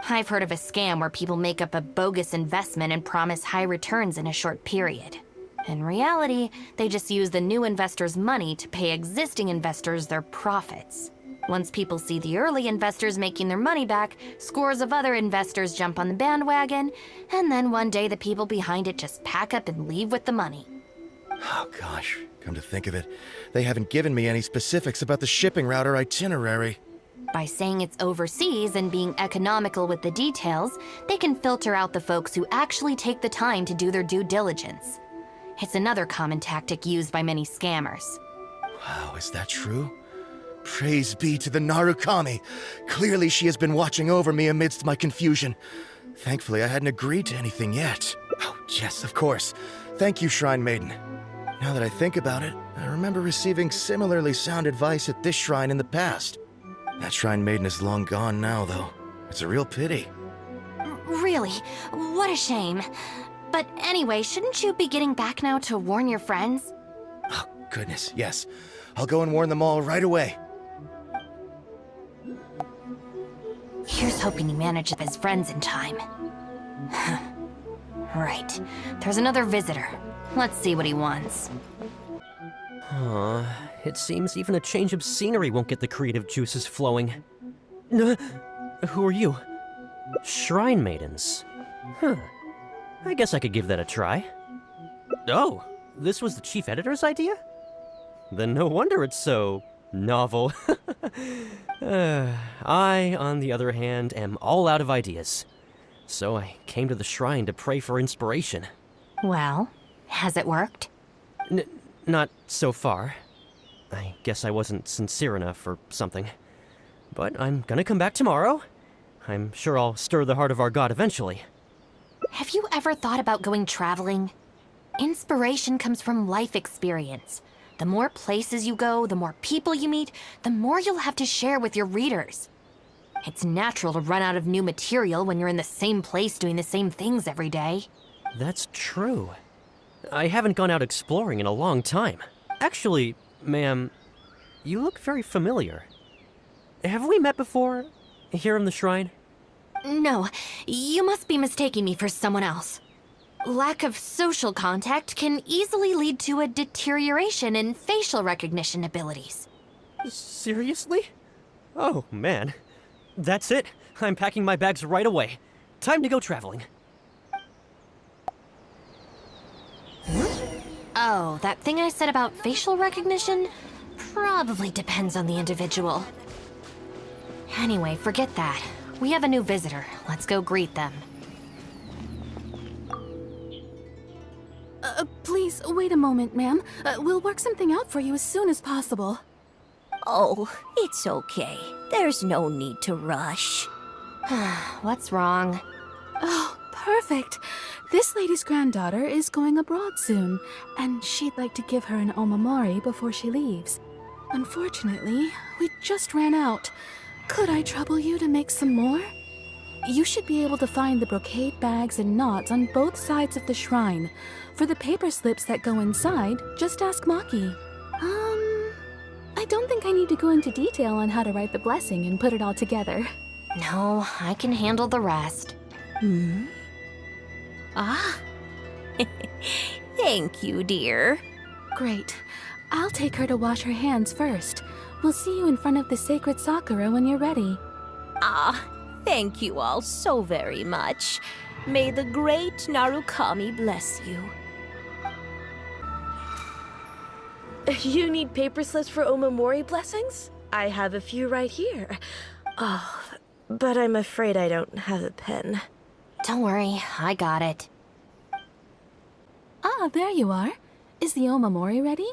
I've heard of a scam where people make up a bogus investment and promise high returns in a short period. In reality, they just use the new investors' money to pay existing investors their profits. Once people see the early investors making their money back, scores of other investors jump on the bandwagon, and then one day the people behind it just pack up and leave with the money. Oh gosh, come to think of it, they haven't given me any specifics about the shipping route or itinerary. By saying it's overseas and being economical with the details, they can filter out the folks who actually take the time to do their due diligence. It's another common tactic used by many scammers. Wow, is that true? Praise be to the Narukami. Clearly she has been watching over me amidst my confusion. Thankfully, I hadn't agreed to anything yet. Oh, yes, of course. Thank you, Shrine Maiden. Now that I think about it, I remember receiving similarly sound advice at this shrine in the past. That Shrine Maiden is long gone now, though. It's a real pity. Really? What a shame. But anyway, shouldn't you be getting back now to warn your friends? Oh, goodness, yes. I'll go and warn them all right away. Here's hoping he manages his friends in time. Right. There's another visitor. Let's see what he wants. It seems even a change of scenery won't get the creative juices flowing. Who are you? Shrine Maidens. Huh. I guess I could give that a try. Oh, this was the chief editor's idea? Then no wonder it's so novel. I, on the other hand, am all out of ideas. So I came to the shrine to pray for inspiration. Well, has it worked? Not so far. I guess I wasn't sincere enough or something. But I'm gonna come back tomorrow. I'm sure I'll stir the heart of our god eventually. Have you ever thought about going traveling? Inspiration comes from life experience. The more places you go, the more people you meet, the more you'll have to share with your readers. It's natural to run out of new material when you're in the same place doing the same things every day. That's true. I haven't gone out exploring in a long time. Actually, ma'am, you look very familiar. Have we met before, here in the shrine? No, you must be mistaking me for someone else. Lack of social contact can easily lead to a deterioration in facial recognition abilities. Seriously? Oh, man. That's it. I'm packing my bags right away. Time to go traveling. Oh, that thing I said about facial recognition? Probably depends on the individual. Anyway, forget that. We have a new visitor. Let's go greet them. Please, wait a moment, ma'am. We'll work something out for you as soon as possible. Oh, it's okay. There's no need to rush. What's wrong? Oh, perfect. This lady's granddaughter is going abroad soon, and she'd like to give her an omamori before she leaves. Unfortunately, we just ran out. Could I trouble you to make some more? You should be able to find the brocade bags and knots on both sides of the shrine. For the paper slips that go inside, just ask Maki. I don't think I need to go into detail on how to write the blessing and put it all together. No, I can handle the rest. Thank you, dear. Great. I'll take her to wash her hands first. We'll see you in front of the sacred Sakura when you're ready. Thank you all so very much. May the great Narukami bless you. You need paper slips for omamori blessings? I have a few right here. Oh, but I'm afraid I don't have a pen. Don't worry, I got it. There you are. Is the omamori ready?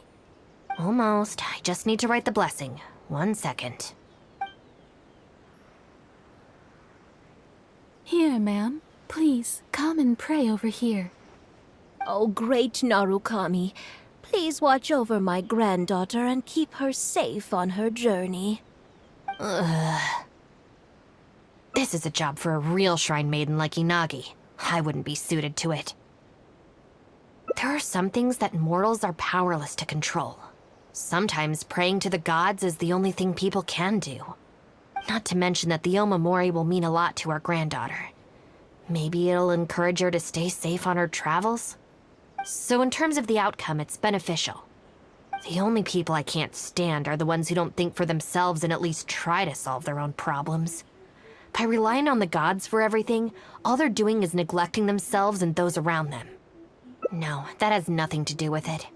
Almost. I just need to write the blessing. 1 second. Here, ma'am. Please, come and pray over here. Oh, great Narukami, please watch over my granddaughter and keep her safe on her journey. This is a job for a real shrine maiden like Inagi. I wouldn't be suited to it. There are some things that mortals are powerless to control. Sometimes praying to the gods is the only thing people can do. Not to mention that the omamori will mean a lot to our granddaughter. Maybe it'll encourage her to stay safe on her travels? So in terms of the outcome, it's beneficial. The only people I can't stand are the ones who don't think for themselves and at least try to solve their own problems. By relying on the gods for everything, all they're doing is neglecting themselves and those around them. No, that has nothing to do with it.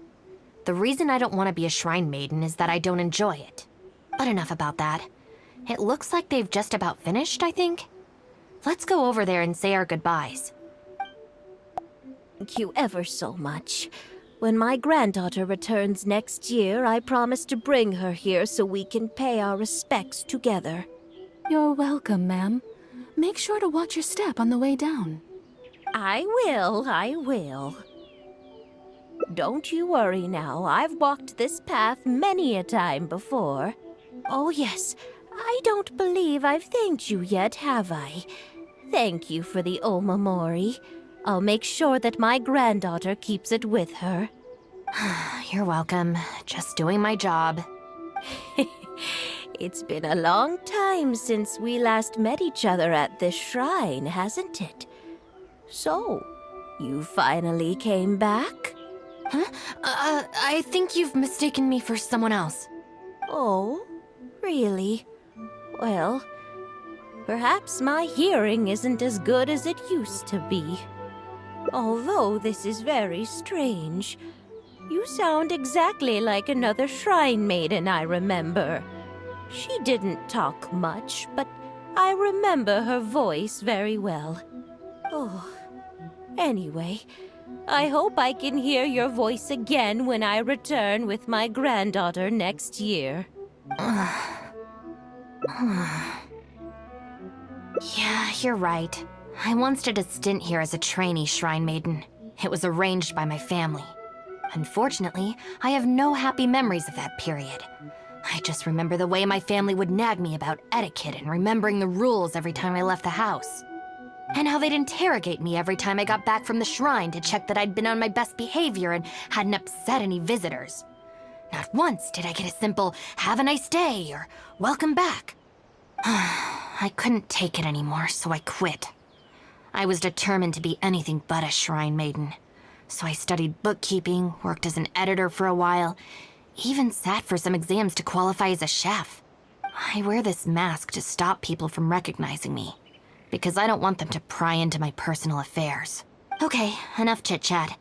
The reason I don't want to be a shrine maiden is that I don't enjoy it. But enough about that. It looks like they've just about finished, I think. Let's go over there and say our goodbyes. Thank you ever so much. When my granddaughter returns next year, I promise to bring her here so we can pay our respects together. You're welcome, ma'am. Make sure to watch your step on the way down. I will. Don't you worry now. I've walked this path many a time before. Oh yes, I don't believe I've thanked you yet, have I? Thank you for the omamori. I'll make sure that my granddaughter keeps it with her. You're welcome. Just doing my job. It's been a long time since we last met each other at this shrine, hasn't it? So, you finally came back? Huh? I think you've mistaken me for someone else. Oh, really? Well, perhaps my hearing isn't as good as it used to be. Although this is very strange. You sound exactly like another shrine maiden I remember. She didn't talk much, but I remember her voice very well. Oh, anyway, I hope I can hear your voice again when I return with my granddaughter next year. Yeah, you're right. I once did a stint here as a trainee shrine maiden. It was arranged by my family. Unfortunately, I have no happy memories of that period. I just remember the way my family would nag me about etiquette and remembering the rules every time I left the house. And how they'd interrogate me every time I got back from the shrine to check that I'd been on my best behavior and hadn't upset any visitors. Not once did I get a simple, "Have a nice day," or "Welcome back." I couldn't take it anymore, so I quit. I was determined to be anything but a shrine maiden. So I studied bookkeeping, worked as an editor for a while, even sat for some exams to qualify as a chef. I wear this mask to stop people from recognizing me, because I don't want them to pry into my personal affairs. Okay, enough chit-chat.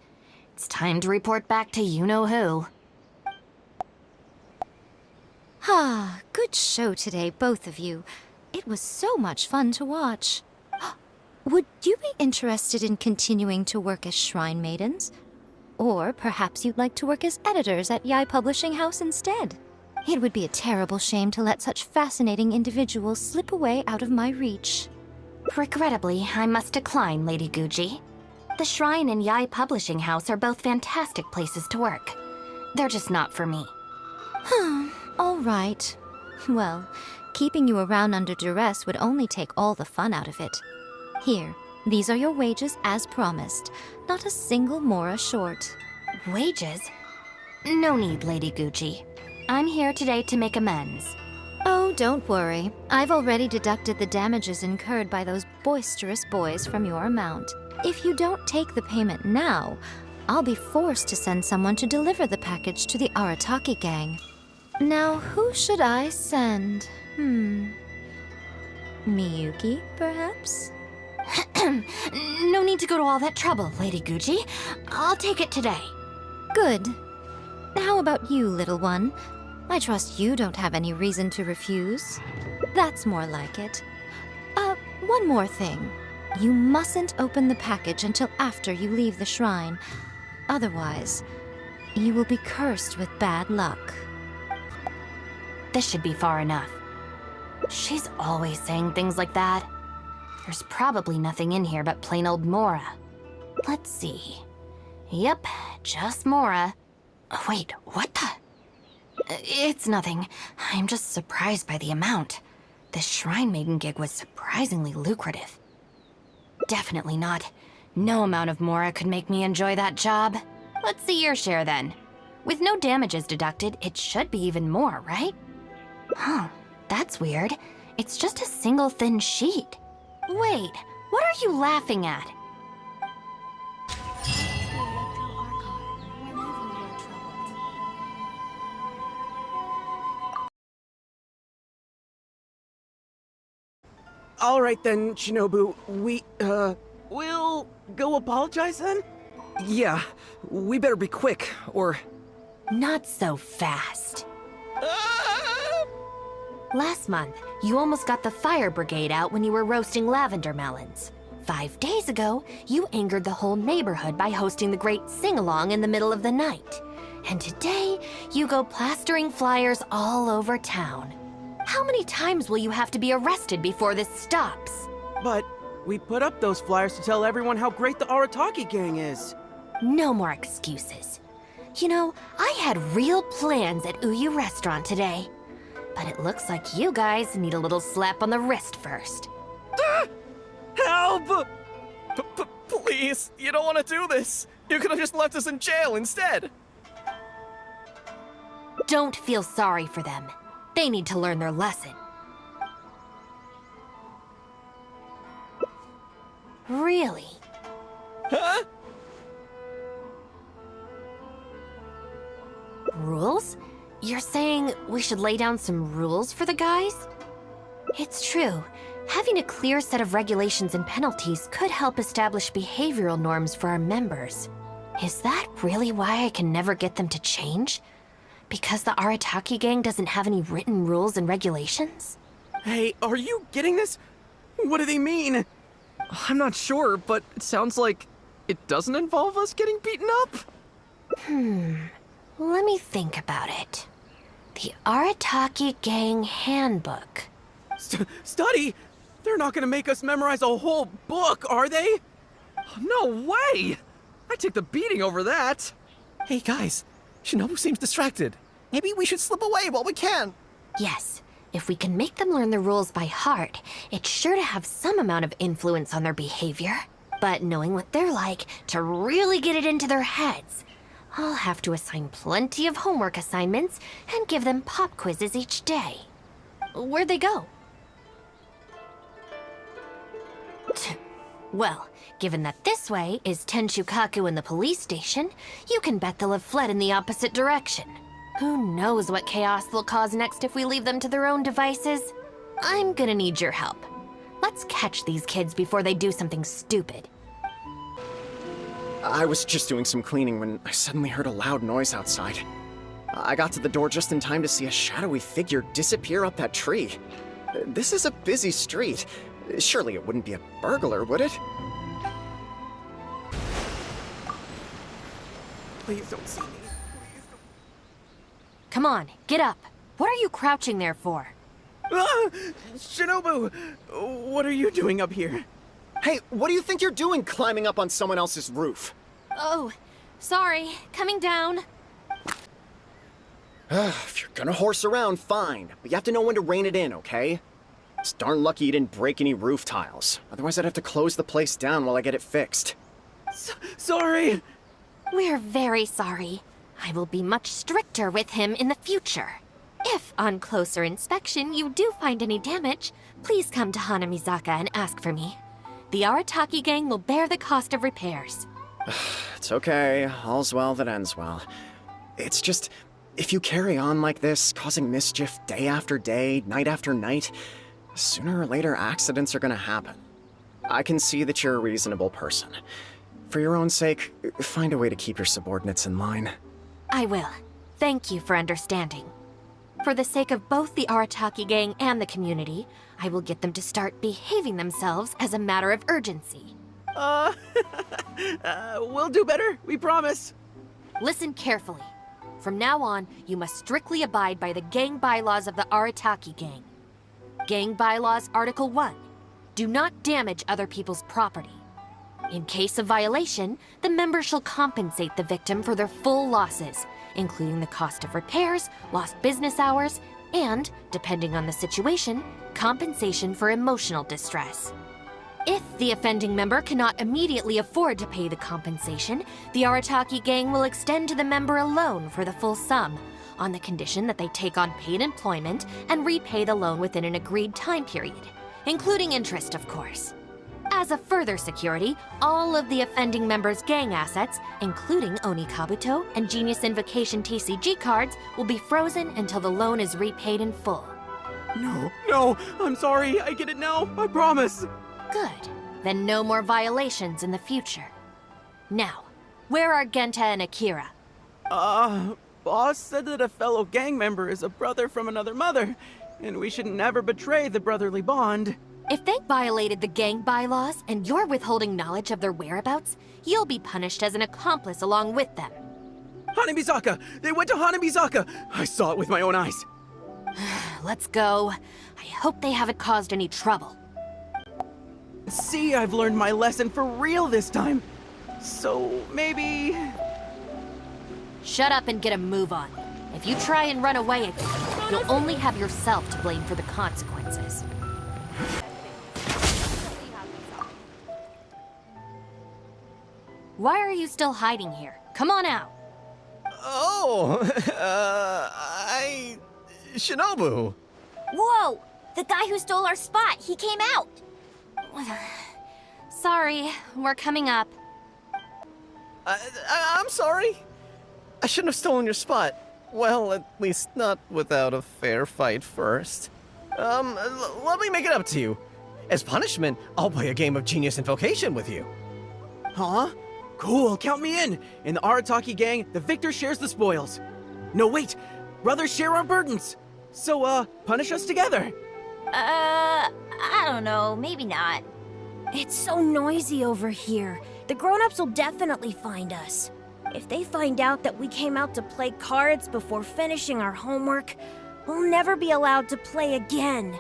It's time to report back to you-know-who. Ah, good show today, both of you. It was so much fun to watch. Would you be interested in continuing to work as shrine maidens? Or perhaps you'd like to work as editors at Yai Publishing House instead? It would be a terrible shame to let such fascinating individuals slip away out of my reach. Regrettably, I must decline, Lady Guji. The Shrine and Yai Publishing House are both fantastic places to work. They're just not for me. All right. Well, keeping you around under duress would only take all the fun out of it. Here, these are your wages as promised. Not a single mora short. Wages? No need, Lady Guji. I'm here today to make amends. Oh, don't worry. I've already deducted the damages incurred by those boisterous boys from your amount. If you don't take the payment now, I'll be forced to send someone to deliver the package to the Arataki gang. Now, who should I send? Miyuki, perhaps? No need to go to all that trouble, Lady Guji. I'll take it today. Good. How about you, little one? I trust you don't have any reason to refuse. That's more like it. One more thing. You mustn't open the package until after you leave the shrine. Otherwise, you will be cursed with bad luck. This should be far enough. She's always saying things like that. There's probably nothing in here but plain old mora. Let's see. Yep, just mora. Wait, what the? It's nothing. I'm just surprised by the amount. This shrine maiden gig was surprisingly lucrative. Definitely not. No amount of mora could make me enjoy that job. Let's see your share then. With no damages deducted, it should be even more, right? Huh, that's weird. It's just a single thin sheet. Wait, what are you laughing at? All right then, Shinobu. We'll go apologize then? Yeah, we better be quick, or... Not so fast. Last month, you almost got the fire brigade out when you were roasting lavender melons. 5 days ago, you angered the whole neighborhood by hosting the great sing-along in the middle of the night. And today, you go plastering flyers all over town. How many times will you have to be arrested before this stops? But we put up those flyers to tell everyone how great the Arataki gang is. No more excuses. You know, I had real plans at Uyu Restaurant today. But it looks like you guys need a little slap on the wrist first. Help! Please, you don't want to do this. You could have just left us in jail instead. Don't feel sorry for them. They need to learn their lesson. Really? Huh? Rules? You're saying we should lay down some rules for the guys? It's true. Having a clear set of regulations and penalties could help establish behavioral norms for our members. Is that really why I can never get them to change? Because the Arataki gang doesn't have any written rules and regulations? Hey, are you getting this? What do they mean? I'm not sure, but it sounds like it doesn't involve us getting beaten up. Let me think about it. The Arataki Gang Handbook. Study? They're not gonna make us memorize a whole book, are they? No way! I'd take the beating over that. Hey guys, Shinobu seems distracted. Maybe we should slip away while we can. Yes, if we can make them learn the rules by heart, it's sure to have some amount of influence on their behavior. But knowing what they're like, to really get it into their heads, I'll have to assign plenty of homework assignments and give them pop quizzes each day. Where'd they go? Well, given that this way is Tenshukaku and the police station, you can bet they'll have fled in the opposite direction. Who knows what chaos they'll cause next if we leave them to their own devices? I'm gonna need your help. Let's catch these kids before they do something stupid. I was just doing some cleaning when I suddenly heard a loud noise outside. I got to the door just in time to see a shadowy figure disappear up that tree. This is a busy street. Surely it wouldn't be a burglar, would it? Please don't see me. Come on, get up. What are you crouching there for? Ah! Shinobu! What are you doing up here? Hey, what do you think you're doing climbing up on someone else's roof? Oh, sorry. Coming down. If you're gonna horse around, fine. But you have to know when to rein it in, okay? It's darn lucky you didn't break any roof tiles. Otherwise I'd have to close the place down while I get it fixed. Sorry! We're very sorry. I will be much stricter with him in the future. If, on closer inspection, you do find any damage, please come to Hanamizaka and ask for me. The Arataki gang will bear the cost of repairs. It's okay. All's well that ends well. It's just, if you carry on like this, causing mischief day after day, night after night, sooner or later accidents are gonna happen. I can see that you're a reasonable person. For your own sake, find a way to keep your subordinates in line. I will. Thank you for understanding. For the sake of both the Arataki gang and the community, I will get them to start behaving themselves as a matter of urgency. We'll do better, we promise. Listen carefully. From now on, you must strictly abide by the gang bylaws of the Arataki gang. Gang bylaws Article 1. Do not damage other people's property. In case of violation, the member shall compensate the victim for their full losses, including the cost of repairs, lost business hours, and, depending on the situation, compensation for emotional distress. If the offending member cannot immediately afford to pay the compensation, the Arataki gang will extend to the member a loan for the full sum, on the condition that they take on paid employment and repay the loan within an agreed time period, including interest, of course. As a further security, all of the offending member's gang assets, including Oni Kabuto and Genius Invocation TCG cards, will be frozen until the loan is repaid in full. No, I'm sorry. I get it now. I promise. Good. Then no more violations in the future. Now, where are Genta and Akira? Boss said that a fellow gang member is a brother from another mother, and we should never betray the brotherly bond. If they violated the gang bylaws and you're withholding knowledge of their whereabouts, you'll be punished as an accomplice along with them. Hanabizaka! They went to Hanabizaka! I saw it with my own eyes. Let's go. I hope they haven't caused any trouble. See, I've learned my lesson for real this time. So, maybe... Shut up and get a move on. If you try and run away again, you'll only have yourself to blame for the consequences. Why are you still hiding here? Come on out. Oh, Shinobu. Whoa! The guy who stole our spot, he came out! Sorry, we're coming up. I'm sorry. I shouldn't have stolen your spot. Well, at least not without a fair fight first. Let me make it up to you. As punishment, I'll play a game of Genius Invocation with you. Huh? Cool, count me in. In the Arataki gang, the victor shares the spoils. No, wait. Brothers share our burdens. So, punish us together. I don't know, maybe not. It's so noisy over here. The grown-ups will definitely find us. If they find out that we came out to play cards before finishing our homework, we'll never be allowed to play again.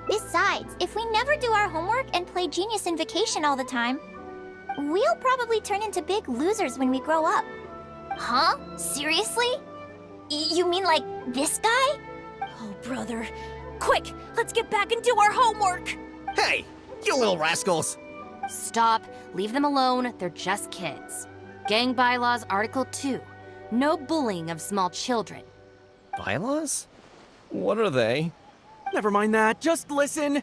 Besides, if we never do our homework and play Genius Invocation all the time, we'll probably turn into big losers when we grow up. Huh? Seriously? You mean like this guy? Oh, brother. Quick, let's get back and do our homework! Hey, you little rascals! Stop. Leave them alone. They're just kids. Gang Bylaws Article 2. No bullying of small children. Bylaws? What are they? Never mind that. Just listen.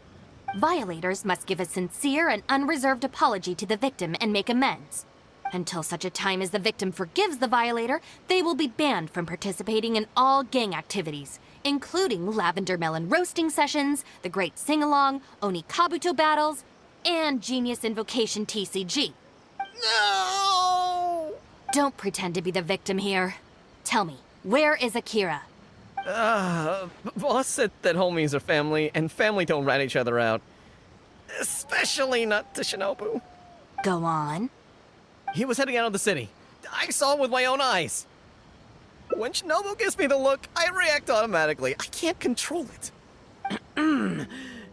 Violators must give a sincere and unreserved apology to the victim and make amends. Until such a time as the victim forgives the violator, they will be banned from participating in all gang activities, including lavender melon roasting sessions, the Great Sing-Along, Oni Kabuto battles, and Genius Invocation TCG. No! Don't pretend to be the victim here. Tell me, where is Akira? Boss said that homies are family, and family don't rat each other out. Especially not to Shinobu. Go on. He was heading out of the city. I saw it with my own eyes. When Shinobu gives me the look, I react automatically. I can't control it.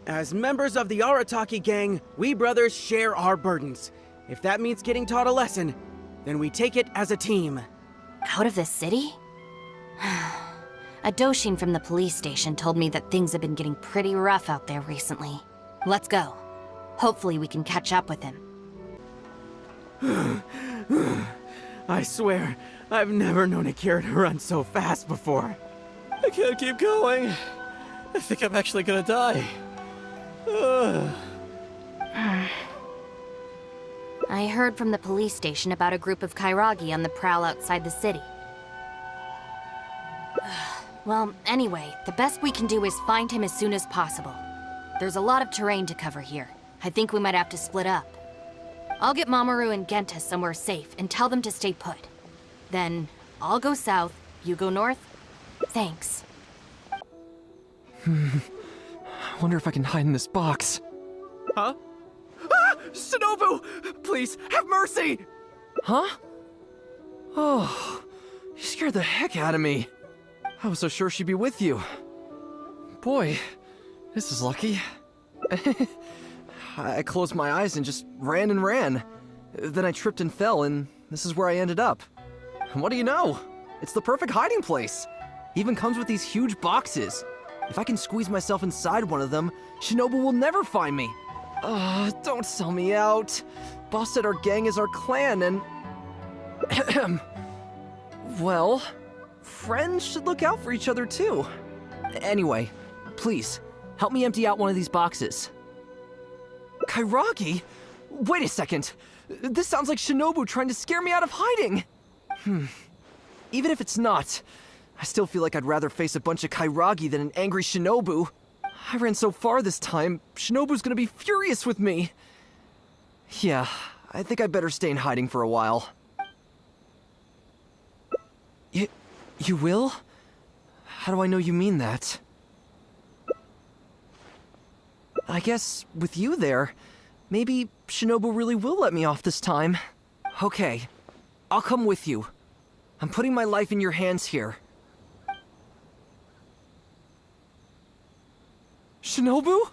As members of the Arataki gang, we brothers share our burdens. If that means getting taught a lesson, then we take it as a team. Out of the city? A Doshin from the police station told me that things have been getting pretty rough out there recently. Let's go. Hopefully we can catch up with him. I swear, I've never known Akira to run so fast before. I can't keep going. I think I'm actually gonna die. I heard from the police station about a group of Kairagi on the prowl outside the city. Well, anyway, the best we can do is find him as soon as possible. There's a lot of terrain to cover here. I think we might have to split up. I'll get Mamoru and Genta somewhere safe and tell them to stay put. Then, I'll go south, you go north. Thanks. I wonder if I can hide in this box. Huh? Ah! Shinobu! Please, have mercy! Huh? Oh, you scared the heck out of me. I was so sure she'd be with you. Boy, this is lucky. I closed my eyes and just ran and ran. Then I tripped and fell, and this is where I ended up. And what do you know? It's the perfect hiding place. Even comes with these huge boxes. If I can squeeze myself inside one of them, Shinobu will never find me. Don't sell me out. Boss said our gang is our clan, and... well, friends should look out for each other too. Anyway, please, help me empty out one of these boxes. Kairagi? Wait a second. This sounds like Shinobu trying to scare me out of hiding. Even if it's not, I still feel like I'd rather face a bunch of Kairagi than an angry Shinobu. I ran so far this time, Shinobu's gonna be furious with me. Yeah, I think I better stay in hiding for a while. You will? How do I know you mean that? I guess, with you there, maybe Shinobu really will let me off this time. Okay, I'll come with you. I'm putting my life in your hands here. Shinobu?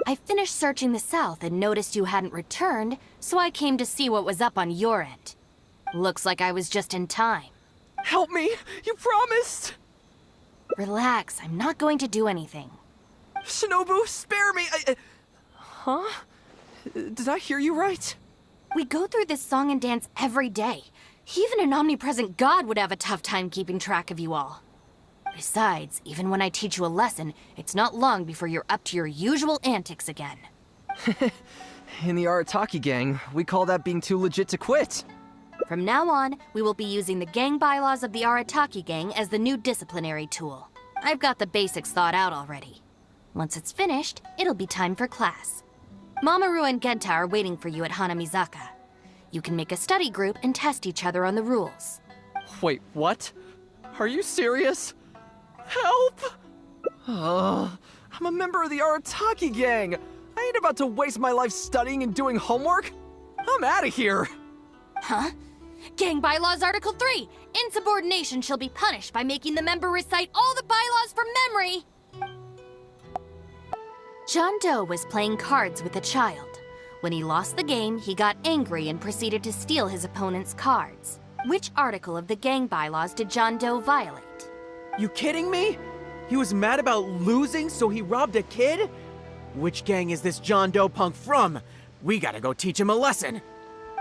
I finished searching the south and noticed you hadn't returned, so I came to see what was up on your end. Looks like I was just in time. Help me! You promised! Relax, I'm not going to do anything. Shinobu, spare me! Huh? Did I hear you right? We go through this song and dance every day. Even an omnipresent god would have a tough time keeping track of you all. Besides, even when I teach you a lesson, it's not long before you're up to your usual antics again. In the Arataki gang, we call that being too legit to quit. From now on, we will be using the gang bylaws of the Arataki gang as the new disciplinary tool. I've got the basics thought out already. Once it's finished, it'll be time for class. Mamoru and Genta are waiting for you at Hanamizaka. You can make a study group and test each other on the rules. Wait, what? Are you serious? Help! I'm a member of the Arataki gang! I ain't about to waste my life studying and doing homework! I'm out of here! Huh? Gang Bylaws Article 3! Insubordination shall be punished by making the member recite all the bylaws from memory! John Doe was playing cards with a child. When he lost the game, he got angry and proceeded to steal his opponent's cards. Which article of the gang bylaws did John Doe violate? You kidding me? He was mad about losing, so he robbed a kid? Which gang is this John Doe punk from? We gotta go teach him a lesson.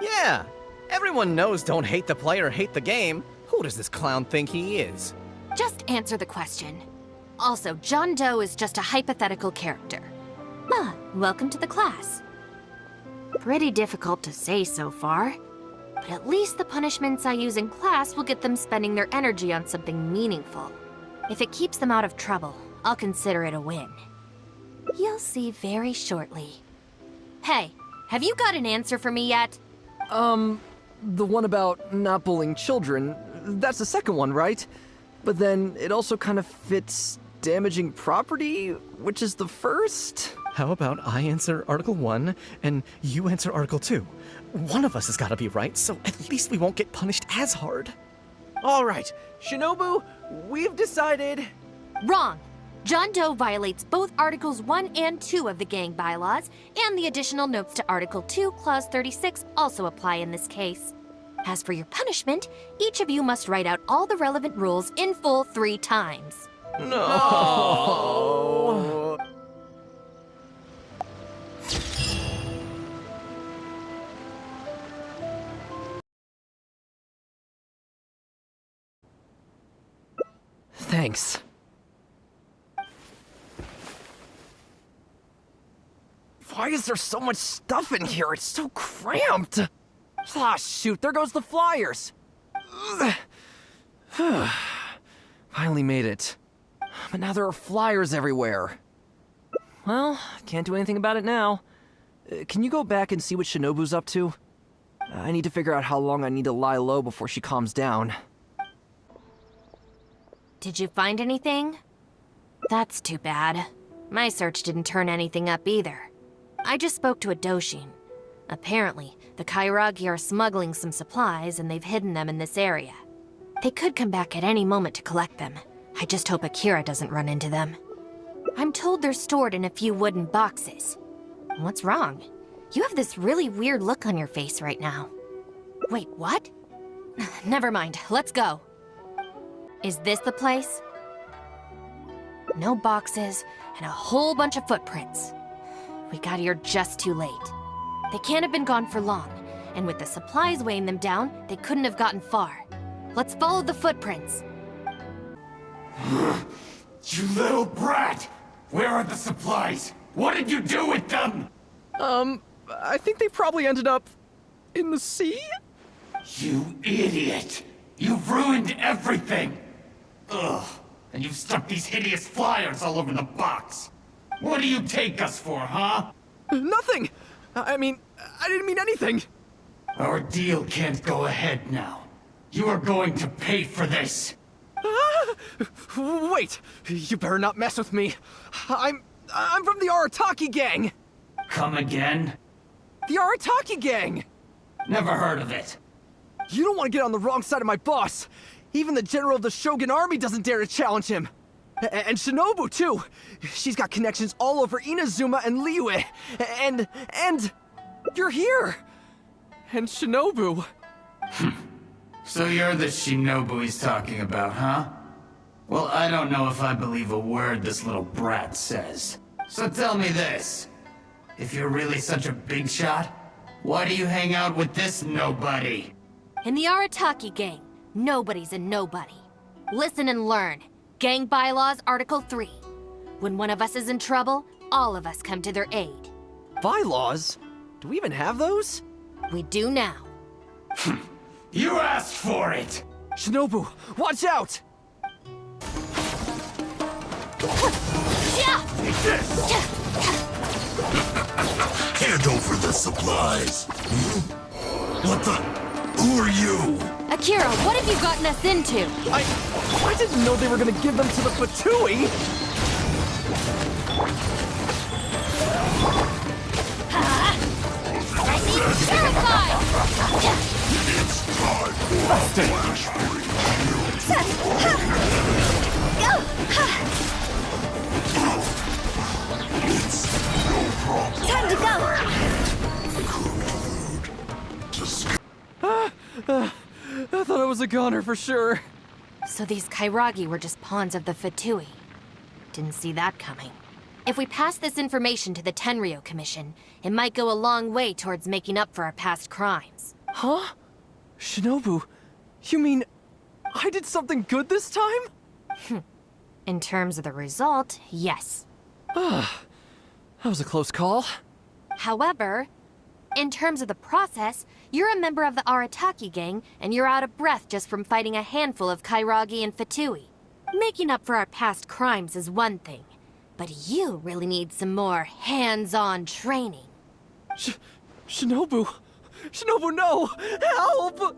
Yeah, everyone knows don't hate the player, hate the game. Who does this clown think he is? Just answer the question. Also, John Doe is just a hypothetical character. Welcome to the class. Pretty difficult to say so far, but at least the punishments I use in class will get them spending their energy on something meaningful. If it keeps them out of trouble, I'll consider it a win. You'll see very shortly. Hey, have you got an answer for me yet? The one about not bullying children, that's the second one, right? But then it also kind of fits damaging property, which is the first? How about I answer Article 1 and you answer Article 2? One of us has got to be right, so at least we won't get punished as hard. All right, Shinobu, we've decided... Wrong! John Doe violates both Articles 1 and 2 of the gang bylaws, and the additional notes to Article 2, Clause 36 also apply in this case. As for your punishment, each of you must write out all the relevant rules in full 3 times. No! Thanks. Why is there so much stuff in here? It's so cramped! Ah, shoot, there goes the flyers! Finally made it. But now there are flyers everywhere. Well, can't do anything about it now. Can you go back and see what Shinobu's up to? I need to figure out how long I need to lie low before she calms down. Did you find anything? That's too bad. My search didn't turn anything up either. I just spoke to a Doshin. Apparently, the Kairagi are smuggling some supplies and they've hidden them in this area. They could come back at any moment to collect them. I just hope Akira doesn't run into them. I'm told they're stored in a few wooden boxes. What's wrong? You have this really weird look on your face right now. Wait, what? Never mind, let's go. Is this the place? No boxes and a whole bunch of footprints. We got here just too late. They can't have been gone for long, and with the supplies weighing them down, they couldn't have gotten far. Let's follow the footprints. You little brat! Where are the supplies? What did you do with them? I think they probably ended up in the sea? You idiot! You've ruined everything! Ugh. And you've stuck these hideous flyers all over the box. What do you take us for, huh? Nothing! I mean, I didn't mean anything! Our deal can't go ahead now. You are going to pay for this. Wait! You better not mess with me. I'm from the Arataki gang! Come again? The Arataki gang! Never heard of it. You don't want to get on the wrong side of my boss. Even the general of the Shogun army doesn't dare to challenge him. And Shinobu, too. She's got connections all over Inazuma and Liyue. And you're here. And Shinobu. So you're the Shinobu he's talking about, huh? Well, I don't know if I believe a word this little brat says. So tell me this. If you're really such a big shot, why do you hang out with this nobody? In the Arataki gang, nobody's a nobody. Listen and learn. Gang Bylaws, Article 3. When one of us is in trouble, all of us come to their aid. Bylaws? Do we even have those? We do now. You asked for it! Shinobu, watch out! Hand over the supplies. What the? Who are you? Akira, what have you gotten us into? I didn't know they were gonna give them to the Fatui! I need to terrify! It's time for a Time to go! I thought I was a goner for sure. So these Kairagi were just pawns of the Fatui. Didn't see that coming. If we pass this information to the Tenryo Commission, it might go a long way towards making up for our past crimes. Huh? Shinobu, you mean I did something good this time? In terms of the result, yes. That was a close call. However, in terms of the process, you're a member of the Arataki gang, and you're out of breath just from fighting a handful of Kairagi and Fatui. Making up for our past crimes is one thing, but you really need some more hands-on training. Shinobu! Shinobu, no! Help!